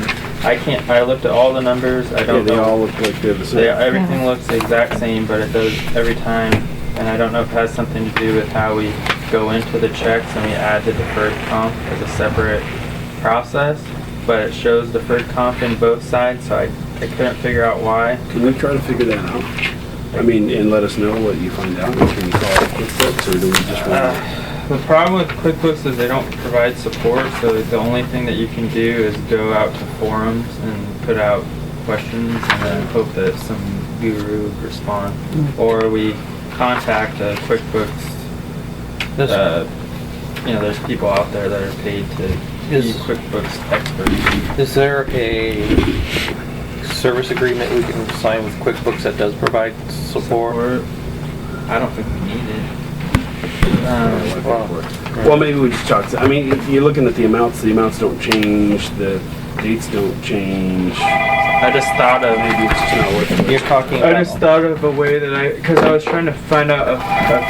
I looked at all the numbers, I Yeah, don't they know. all look like they're the same. Everything looks the exact same, but it does every time, and I don't know if it has something to do with how we go into the checks and we add the deferred comp as a separate process, but it shows deferred comp in both sides, so I couldn't figure out why. Can we try to figure that out? I mean, and let us know what you find out. Can you call QuickBooks, or do we just want to? The problem with QuickBooks is they don't provide support, so the only thing that you can do is go out to forums and put out questions and then hope that some guru would respond. Or we contact a QuickBooks, there's people out there that are paid to be QuickBooks experts. Is there a service agreement we can sign with QuickBooks that does provide support? I don't think we need it. Well, maybe we just talk to, I mean, you're looking at the amounts don't change, the dates don't change. I just thought of Maybe it's just not working. You're talking I about... just thought of a way that because I was trying to find out a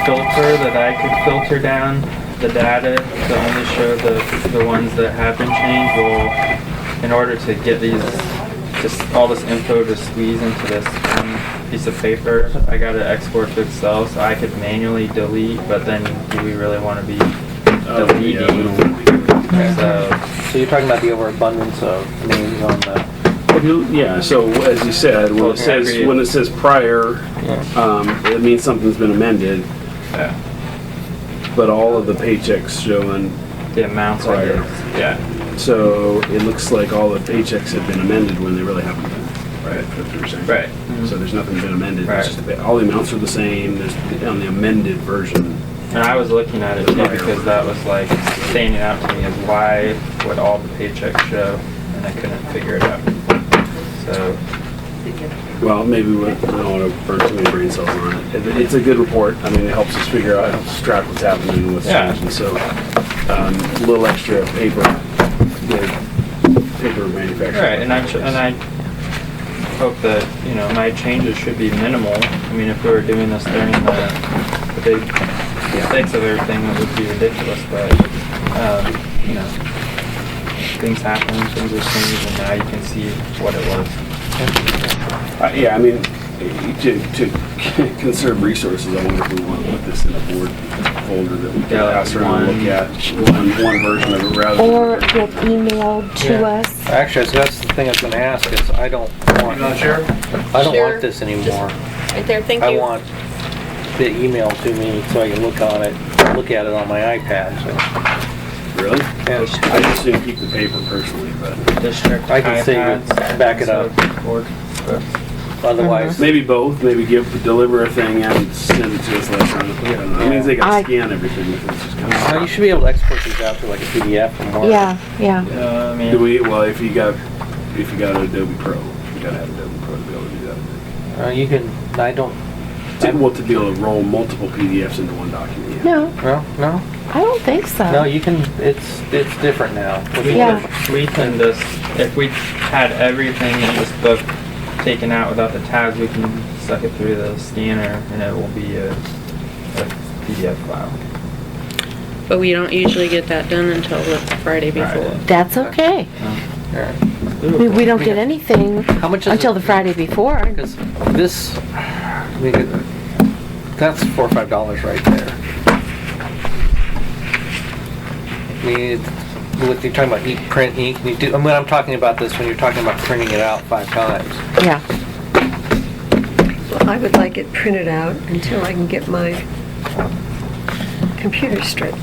filter that I could filter down the data to only show the ones that have been changed. Well, in order to get just all this info to squeeze into this one piece of paper, I got to export to Excel so I could manually delete, but then do we really want to be deleting? Yeah, we don't want to be doing that. So you're talking about the overabundance of names on the... Yeah, so as you said, when it says prior, it means something's been amended, Yeah. but all of the paychecks showing, The amounts I Prior. did. Yeah. so it looks like all the paychecks have been amended when they really haven't been. Right, that's what you're saying. Right. So there's nothing been amended, Right. it's just all the amounts are the same, there's on the amended version. And I was looking at it too because that was like standing out to me as why would all the paychecks show, and I couldn't figure it out. So, Well, maybe we don't want to burn too many brain cells on it. It's a good report. I mean, it helps us figure out, it helps us track what's happening and what's Yeah. changing. So, a little extra paper, paper manufacturer. right, and I hope that, my changes should be minimal. I mean, if we were doing this during the big mistakes of everything, it would be ridiculous, but, things happen, things are changed, and now you can see what it was. Yeah, I mean, to conserve resources, I wonder if we want to put this in a board folder that we can pass around and look at one version of it rather Or than. get emailed to us. Actually, so that's the thing I was going to ask is I don't want... I don't want this anymore. Right there, thank I you. want the email to me so I can look at it on my iPad. So. Really? Yeah. I just didn't keep the paper personally, but District I can save it, iPads, back it up. board books. Otherwise, maybe both. Maybe deliver a thing and send it to us electronically. I don't know. It means they got to scan everything. If it's just kind of you should be able to export these out to like a PDF or more. Yeah. I mean, Do we? Well, if you got Adobe Pro, you gotta have Adobe Pro to be able to do that. I think. You can. I don't. To be able to roll multiple PDFs into one document. Yeah. No. I don't think so. No, you can. It's different now. we can just, if we had everything in this book taken out without the tabs, we can suck it through the scanner and it will be a PDF file. But we don't usually get that done until the Friday before. Right. That's okay. All right. We don't get anything How much is until it? the Friday before. Because this, that's $4 or $5 right there. I mean, what you're talking about, print ink. I'm talking about this when you're talking about printing it out 5 times. Yeah. Well, I would like it printed out until I can get my computer straight.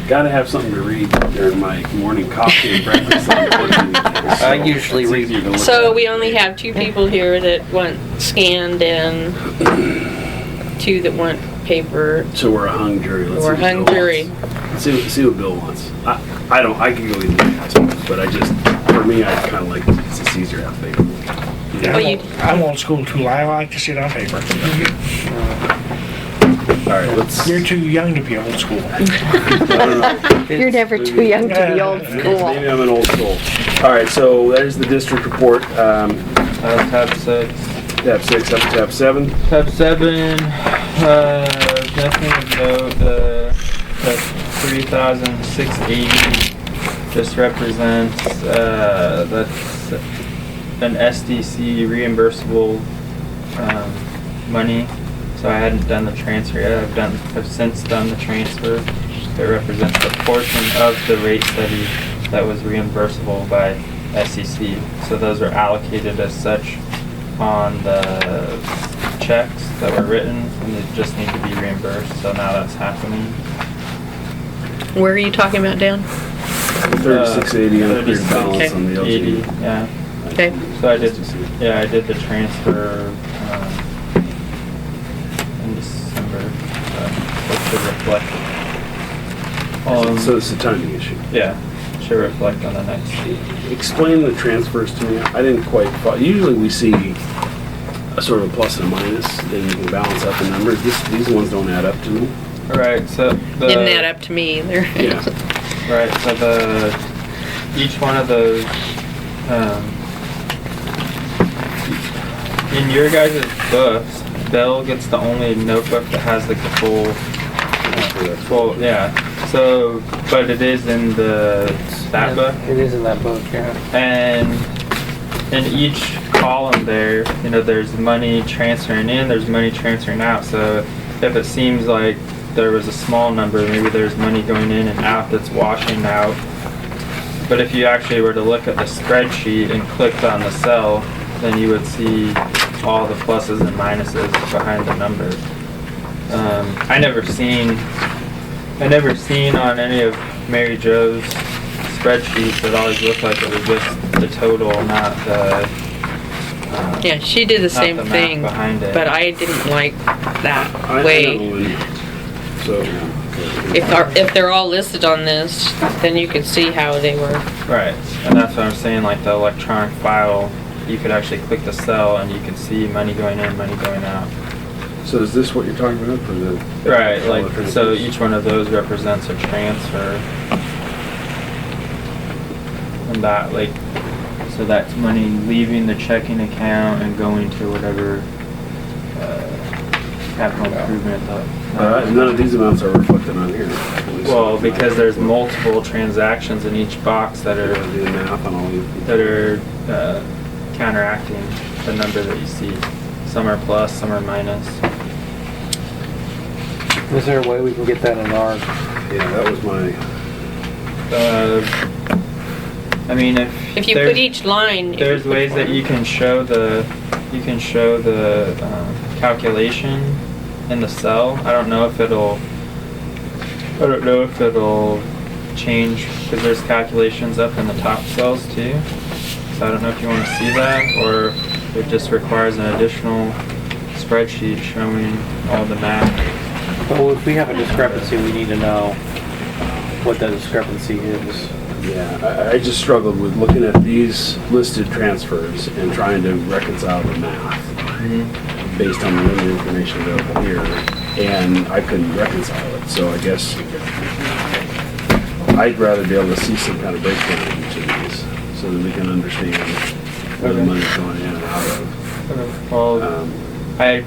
Gotta have something to read during my morning coffee and breakfast. I usually it's read- easier to look So at. we only have 2 people here that want scanned and 2 that want paper. So we're a hung jury. Let's We're see what hung Bill jury. wants. See what Bill wants. I don't. I could go either way, but I just, for me, I kind of like it's just easier to have paper. Well, you- I'm old school too. I like to sit on paper. All right, let's. You're too young to be old school. I don't know. You're never too young to be old school. Maybe I'm an old soul. All right, so there's the district report. Tab 6. Tab 6 up to tab 7. Tab 7, nothing of note. That 3,680 just represents, that's an SDC reimbursable money. So I hadn't done the transfer yet. I've since done the transfer. It represents a portion of the rate study that was reimbursable by SEC. So those are allocated as such on the checks that were written, and they just need to be reimbursed. So now that's happening. Where are you talking about, Dan? 3680 uncleared balance on the 80, LG. yeah. Okay. So I did the transfer in December, which should reflect So it's a timing issue. yeah, should reflect on the next. Explain the transfers to me. I didn't quite follow. Usually we see a sort of a plus and a minus, then you can balance out the numbers. These ones don't add up to me. Right, so Didn't add up to me either. Yeah. Right, so each one of those, in your guys' books, Bell gets the only notebook that has like the full, yeah. So, but it is in that book, It is in that book, yeah. and in each column there, there's money transferring in, there's money transferring out. So if it seems like there was a small number, maybe there's money going in and out that's washing out. But if you actually were to look at the spreadsheet and clicked on the cell, then you would see all the pluses and minuses behind the numbers. I never seen on any of Mary Jo's spreadsheets, it always looked like it was just the total, not the Yeah, she did the not same the math thing, behind it. but I didn't like that I way. know, so, If they're all listed on this, then you can see how they were. Right, and that's what I'm saying, like the electronic file, you could actually click the cell and you could see money going in, money going out. so is this what you're talking about for the? Right, like, so each one of those represents a transfer. And that, like, so that's money leaving the checking account and going to whatever, capital improvement. None of these amounts are reflected on here. Well, because there's multiple transactions in each box that They're are, gonna do the math on all these. counteracting the number that you see. Some are plus, some are minus. Is there a way we can get that in our? Yeah, that was my. I mean, If you there's- put each line. if There's you put ways that one- you can show the calculation in the cell. I don't know if it'll change, because there's calculations up in the top cells too. So I don't know if you want to see that, or it just requires an additional spreadsheet showing all the math. Well, if we have a discrepancy, we need to know what that discrepancy is. Yeah, I just struggled with looking at these listed transfers and trying to reconcile the math based on the limited information available here, and I couldn't reconcile it. So I guess I'd rather be able to see some kind of breakdown of each of these so that we can understand where the Okay. money's going in and out of. Well, I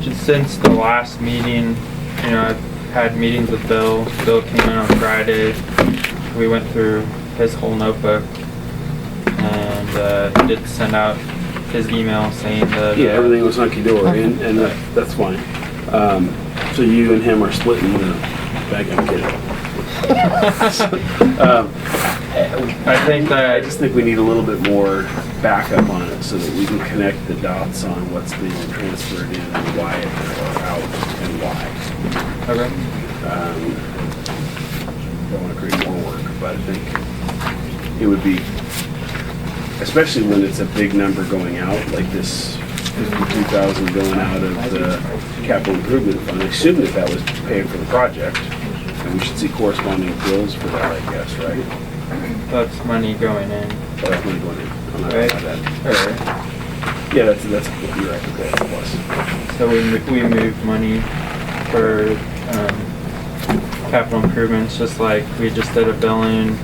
just since the last meeting, I've had meetings with Bill. Bill came in on Friday. We went through his whole notebook, and he did send out his email saying that Yeah, everything was hunky-dory, and that's fine. So you and him are splitting the bag. I'm kidding. I think I that just think we need a little bit more backup on it so that we can connect the dots on what's being transferred in and why it or out and why. okay. Don't want to create more work, but I think it would be, especially when it's a big number going out, like this 52,000 going out of the capital improvement fund. I assume that was paid for the project, and we should see corresponding bills for that, I guess, right? That's money going in, Oh, that's money going in. I'm not right? about that. Or, Yeah, that's you're right. Okay, that's a plus. so we moved money for capital improvements, just like we just did a billing.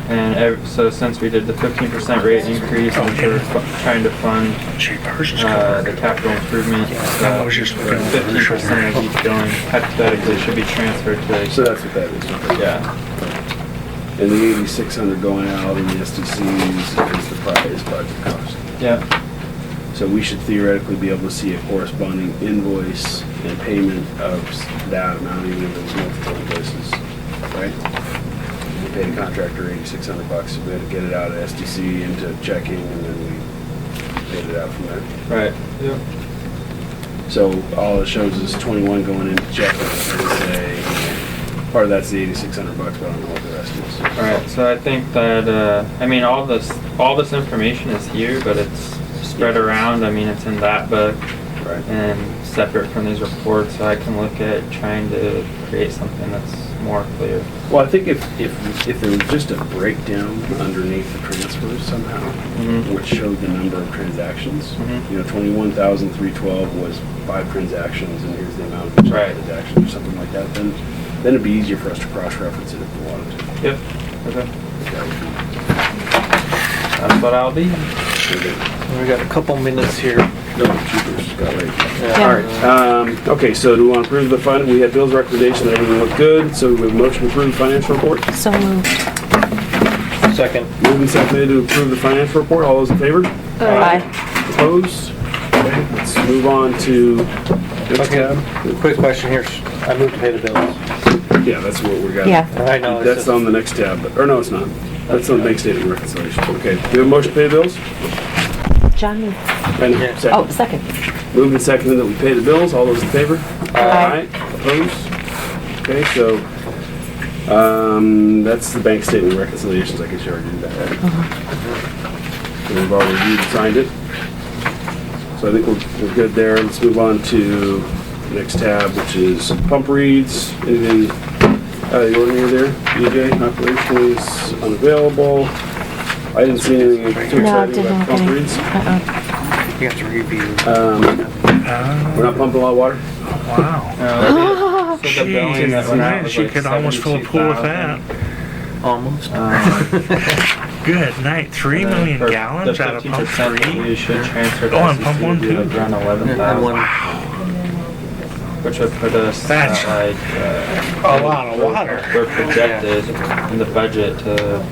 And so since we did the 15% rate increase, and we're trying to fund the capital improvement, I was just looking at the 15% of each billing hypothetically should be transferred So to, that's what that is. Okay. yeah. And the 8,600 going out in the SDCs is the project cost. Yeah, So we should theoretically be able to see a corresponding invoice and payment of that amount, even if there's multiple invoices, right? We paid a contractor $8,600, so we had to get it out of SDC into checking, and then we paid it out from there. right, yeah. So all it shows is 21 going into checking, and say, part of that's the $8,600, but I don't know what the rest is. All right, so I think that, I mean, all this information is here, but it's spread around. I mean, it's in that book Right. and separate from these reports, so I can look at trying to create something that's more clear. Well, I think if there was just a breakdown underneath the transfers somehow, Mhm. which showed the number of transactions, Mhm. 21,312 was 5 transactions, and here's the amount of each Right. transaction, or something like that, then it'd be easier for us to cross-reference it if we wanted to. Yep, okay. That would be That's what I'll be. good. We got a couple minutes here. No, cheapers, got late. Yeah. All right, okay, so do we want to approve the fund? We had Bill's recommendation that everything looked good, so we have a motion to approve the financial report. So moved. Second. Moving seconded to approve the financial report. All those in favor? Aye. Opposed? Okay, let's move on to next Okay. tab. Quick question here. I moved to pay the bills. Yeah, that's what we got. Yeah. I know. it's That's just- on the next tab, or no, it's not. That's on the bank statement reconciliation. Okay, do we have a motion to pay the bills? John moved. And Yeah. Oh, second. second. Moved and seconded that we pay the bills. All those in favor? Aye. Opposed? Okay, so, that's the bank statement reconciliations. I guess you already did that, right? So we've already reviewed and signed it. So I think we're good there. Let's move on to the next tab, which is pump reads. Anything out of the ordinary there? DJ, operations unavailable. I didn't see anything too No, exciting didn't about look pump any. reads. You have to review. We're not pumping a lot of water? Wow. So the billing that went out was You like could almost fill a pool with that. 72,000. Almost. Good night. 3 million For gallons the out of pump 15% that 3. we should transfer to Oh, and SEC pump one would be too? like around And 11,000, one- which would put us That's at like a lot of water. We're projected in the budget to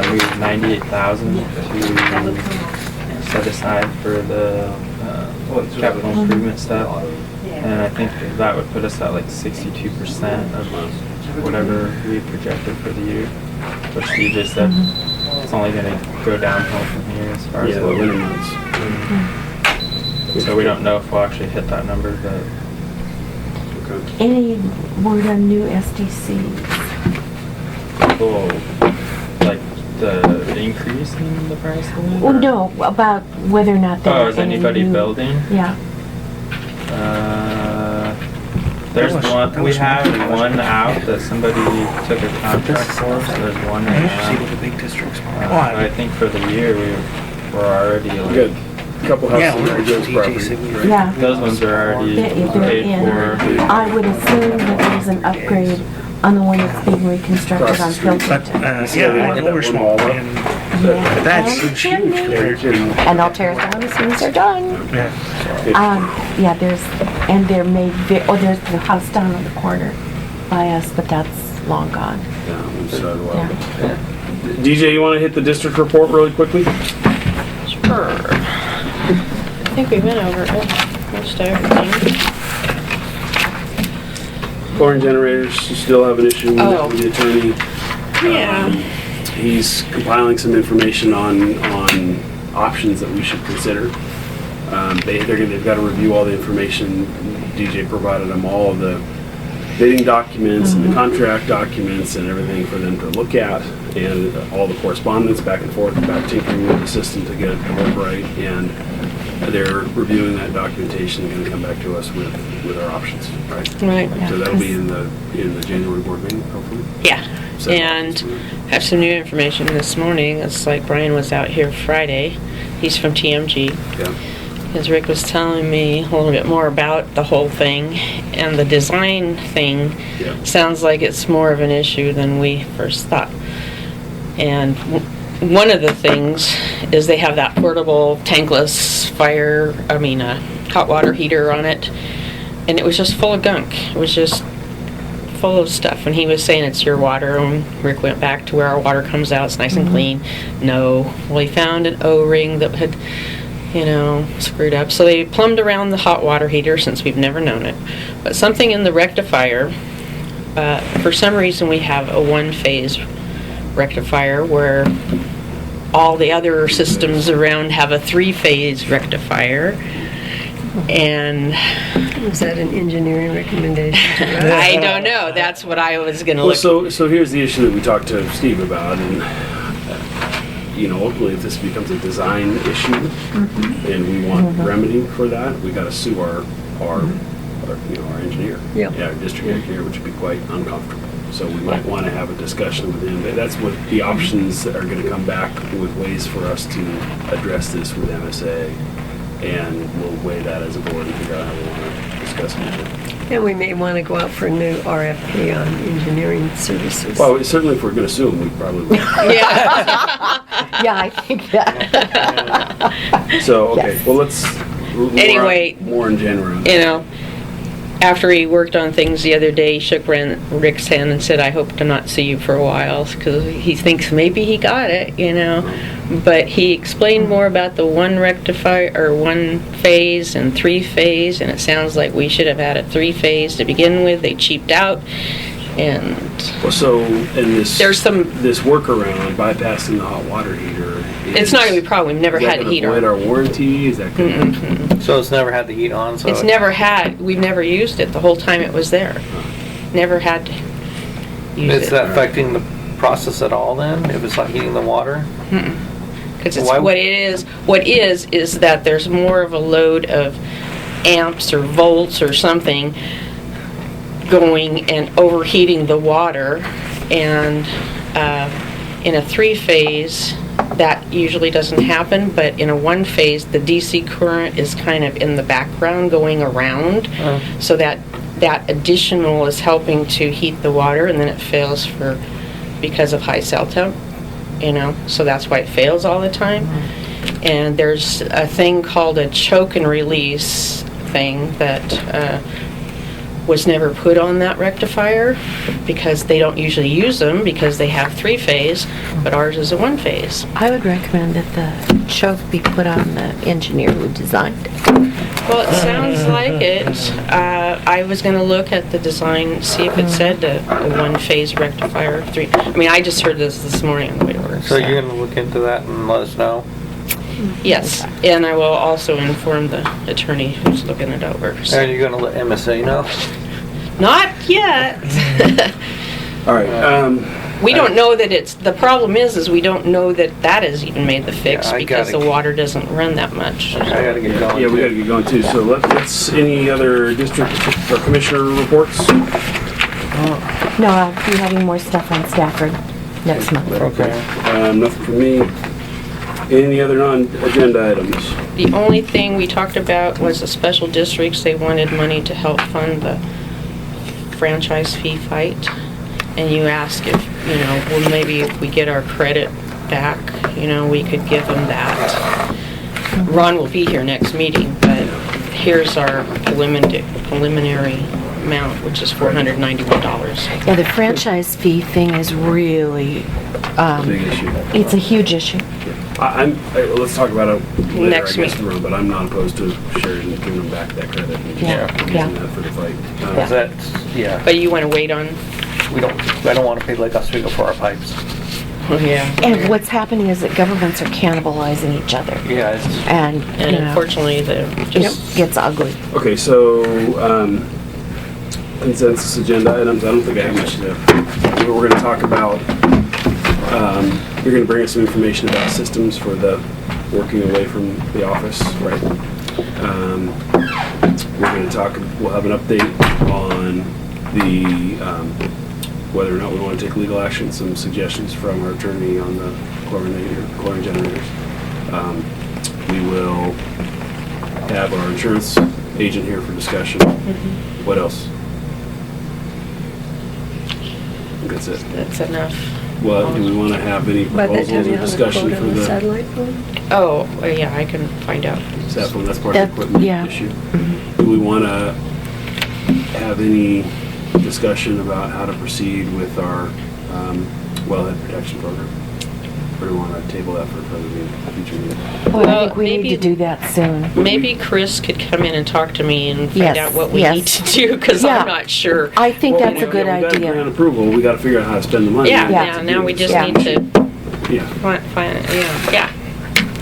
move 98,000 to set aside for the capital improvement stuff, and I think that would put us at like 62% of whatever we projected for the year, which DJ said it's only going to go downhill from here as far Yeah, as the what winter we. months. So we don't know if we'll actually hit that number, but Okay. Any word on new SDCs? we'll, like the increase in the price of it? Well, or- no, about whether or not there Oh, are is any anybody new- building? Yeah. There's That was- one, that we was have my question. one out that somebody took a contract for, so there's one right now. the big districts. But I think for the year, we're already We like, got a couple Yeah, houses on Joe's property. Yeah. those ones are already They're paid in. for. I would assume that there's an upgrade on the one that's being reconstructed Across on the street. But, Pilkington. yeah, that we're one small. wall up. And Yeah. that's And huge chimney. compared to, And I'll tear it down as soon as they're done. yeah. Yeah, there's the house down on the corner by us, but that's long gone. Yeah, we started a while Yeah. ago. DJ, you want to hit the district report really quickly? Sure. I think we went over most everything. Chlorine generators, you still have an issue Oh. with the attorney. Yeah. He's compiling some information on options that we should consider. They've got to review all the information. DJ provided them all of the bidding documents and the contract documents and everything for them to look at, and all the correspondence back and forth about tinkering with the system to get it to work right. And they're reviewing that documentation and going to come back to us with our options, right? Right. So that'll be in the January board meeting, hopefully. Yeah, So- and have some new information this morning. It's like Brian was out here Friday. He's from TMG. Yeah. Because Rick was telling me a little bit more about the whole thing, and the design thing Yeah. sounds like it's more of an issue than we first thought. And one of the things is they have that portable tankless hot water heater on it, and it was just full of gunk. It was just full of stuff. And he was saying it's your water, and Rick went back to where our water comes out. It's nice and clean. No. Well, he found an O-ring that had, screwed up. So they plumbed around the hot water heater, since we've never known it. But something in the rectifier, for some reason we have a one-phase rectifier where all the other systems around have a three-phase rectifier. And Is that an engineering recommendation to us? I don't know. That's what I was going to Well, look. so here's the issue that we talked to Steve about, and ultimately, if this becomes a design issue, and we want remedy for that, we got to sue our engineer, Yep. our district engineer, which would be quite uncomfortable. So we might want to have a discussion with him. That's what the options are going to come back with, ways for us to address this with MSA, and we'll weigh that as a board and figure out how we want to discuss it. And we may want to go out for a new RFP on engineering services. Well, certainly if we're going to sue him, we probably will. Yeah. Yeah, I think that. So, okay, Yes. well, let's. Anyway, more in January. After he worked on things the other day, he shook Rick's hand and said, I hope to not see you for a while, because he thinks maybe he got it, But he explained more about the one rectifier, or one phase and three phase, and it sounds like we should have had a three phase to begin with. They cheaped out, and Well, so, and there's some. this workaround, bypassing the hot water heater. It's not going to be a problem. We've never had a heater. Is that going to void our warranty? Is that going to? So it's never had the heat on, so. We've never used it the whole time it was there. Never had to use Is it. that affecting the process at all then, if it's not heating the water? Because it's Why- what is that there's more of a load of amps or volts or something going and overheating the water, and in a three-phase that usually doesn't happen, but in a one-phase the DC current is kind of in the background going around, so that additional is helping to heat the water, and then it fails because of high cell temp, so that's why it fails all the time. And there's a thing called a choke and release thing that was never put on that rectifier, because they don't usually use them because they have three-phase, but ours is a one-phase. I would recommend that the choke be put on the engineer who designed it. Well, it sounds like it. I was going to look at the design, see if it said a one-phase rectifier. I just heard this morning on the way to work. So you're gonna look into that and let us know? Yes, and I will also inform the attorney who's looking it over. So. Are you gonna let MSA know? Not yet. All right. We don't know that the problem is we don't know that has even made the fix, Yeah, I because gotta- the water doesn't run that much. I gotta get going. Yeah, we got to get going too. So let's. Any other district or commissioner reports? No, I'll be having more stuff on Stafford next month. Okay. Nothing from me. Any other non-agenda items? The only thing we talked about was the special districts. They wanted money to help fund the franchise fee fight. And you asked if, well, maybe if we get our credit back, we could give them that. Ron will be here next meeting, but here's our preliminary amount, which is $491. Yeah, the franchise fee thing is really, Big issue. it's a huge issue. Let's talk about it later, Next I guess, week. but I'm not opposed to sharing and giving them back that credit. And Yeah. using Yeah. that for the fight. Is that, yeah, But you want to wait on, I don't wanna pay like Oswego for our pipes. Oh, yeah. And what's happening is that governments are cannibalizing each other. Yeah, it's And, And you know, unfortunately, the, it just, gets ugly. Okay, so, consensus agenda items, I don't think I have much to, we're gonna talk about, you're gonna bring us some information about systems for the working away from the office, right? We're gonna talk, we'll have an update on the, whether or not we wanna take legal action, some suggestions from our attorney on the chlorine generators. We will have our insurance agent here for discussion. What else? I think that's it. that's enough. Well, do we want to have any By that proposals time, you or have a discussion quote for on the the satellite phone? Oh, yeah, I can find out. cell phone? That's part of the equipment Yeah. issue. Do we want to have any discussion about how to proceed with our wellhead protection program? Or do we want to table that for further future meeting? Well, I Well, think we need maybe- to do that soon. Maybe Chris could come in and talk to me and find Yes, out what we yes. need to do, because Yeah. I'm not sure. I think Well, that's a good We got grant idea. approval, we got to figure out how to spend the money. Yeah, Yeah. yeah, now we just Yeah. need to Yeah. find, yeah.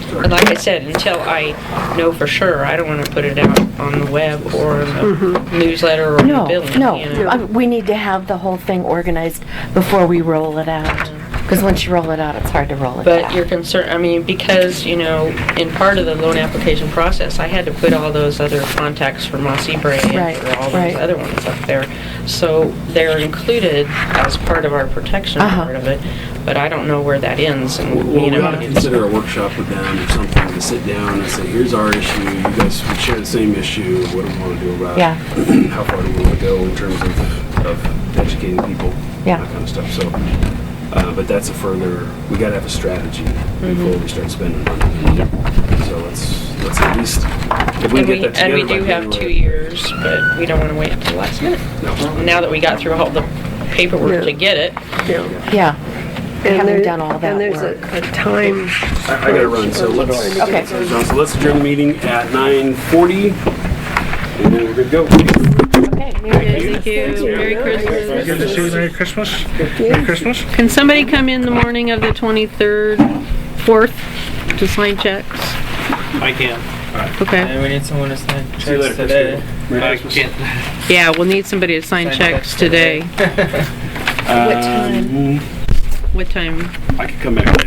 Sorry. But like I said, until I know for sure, I don't want to put it out on the web or in the newsletter or in the No, billing. no, you know. we need to have the whole thing organized before we roll it out. Because once you roll it out, it's hard to roll it But back. you're concerned, I mean, because, you know, in part of the loan application process, I had to put all those other contacts for Mossy Bray Right, and for all right. those other ones up there. So they're included as part of our protection Uh-huh. part of it, but I don't know where that ends and, Well, you we know. ought to consider a workshop with them or something to sit down and say, here's our issue, you guys share the same issue, what do we want to do about it? Yeah. How far do we want to go in terms of educating people? Yeah. That kind of stuff, so, but that's a further, we gotta have a strategy before we start spending money. So let's at least, if we And get that together. and we by do have January- 2 years, but we don't want to wait until the last minute. No. Now that we got through all the paperwork Yeah. to get it, Yeah. Yeah, having there- done all that And there's work. a time. I gotta run, so let's, Okay. so let's adjourn the meeting at 9:40, and then we're good to go. Okay, thank you, Merry Christmas. Good to see you. Merry Christmas. Merry Christmas. Can somebody come in the morning of the 23rd, 4th to sign checks? I can. Okay. And we need someone to sign See you later, checks today. Merry I Christmas. can't. Yeah, we'll need somebody to sign Sign checks today. What time? What time? I could come back later.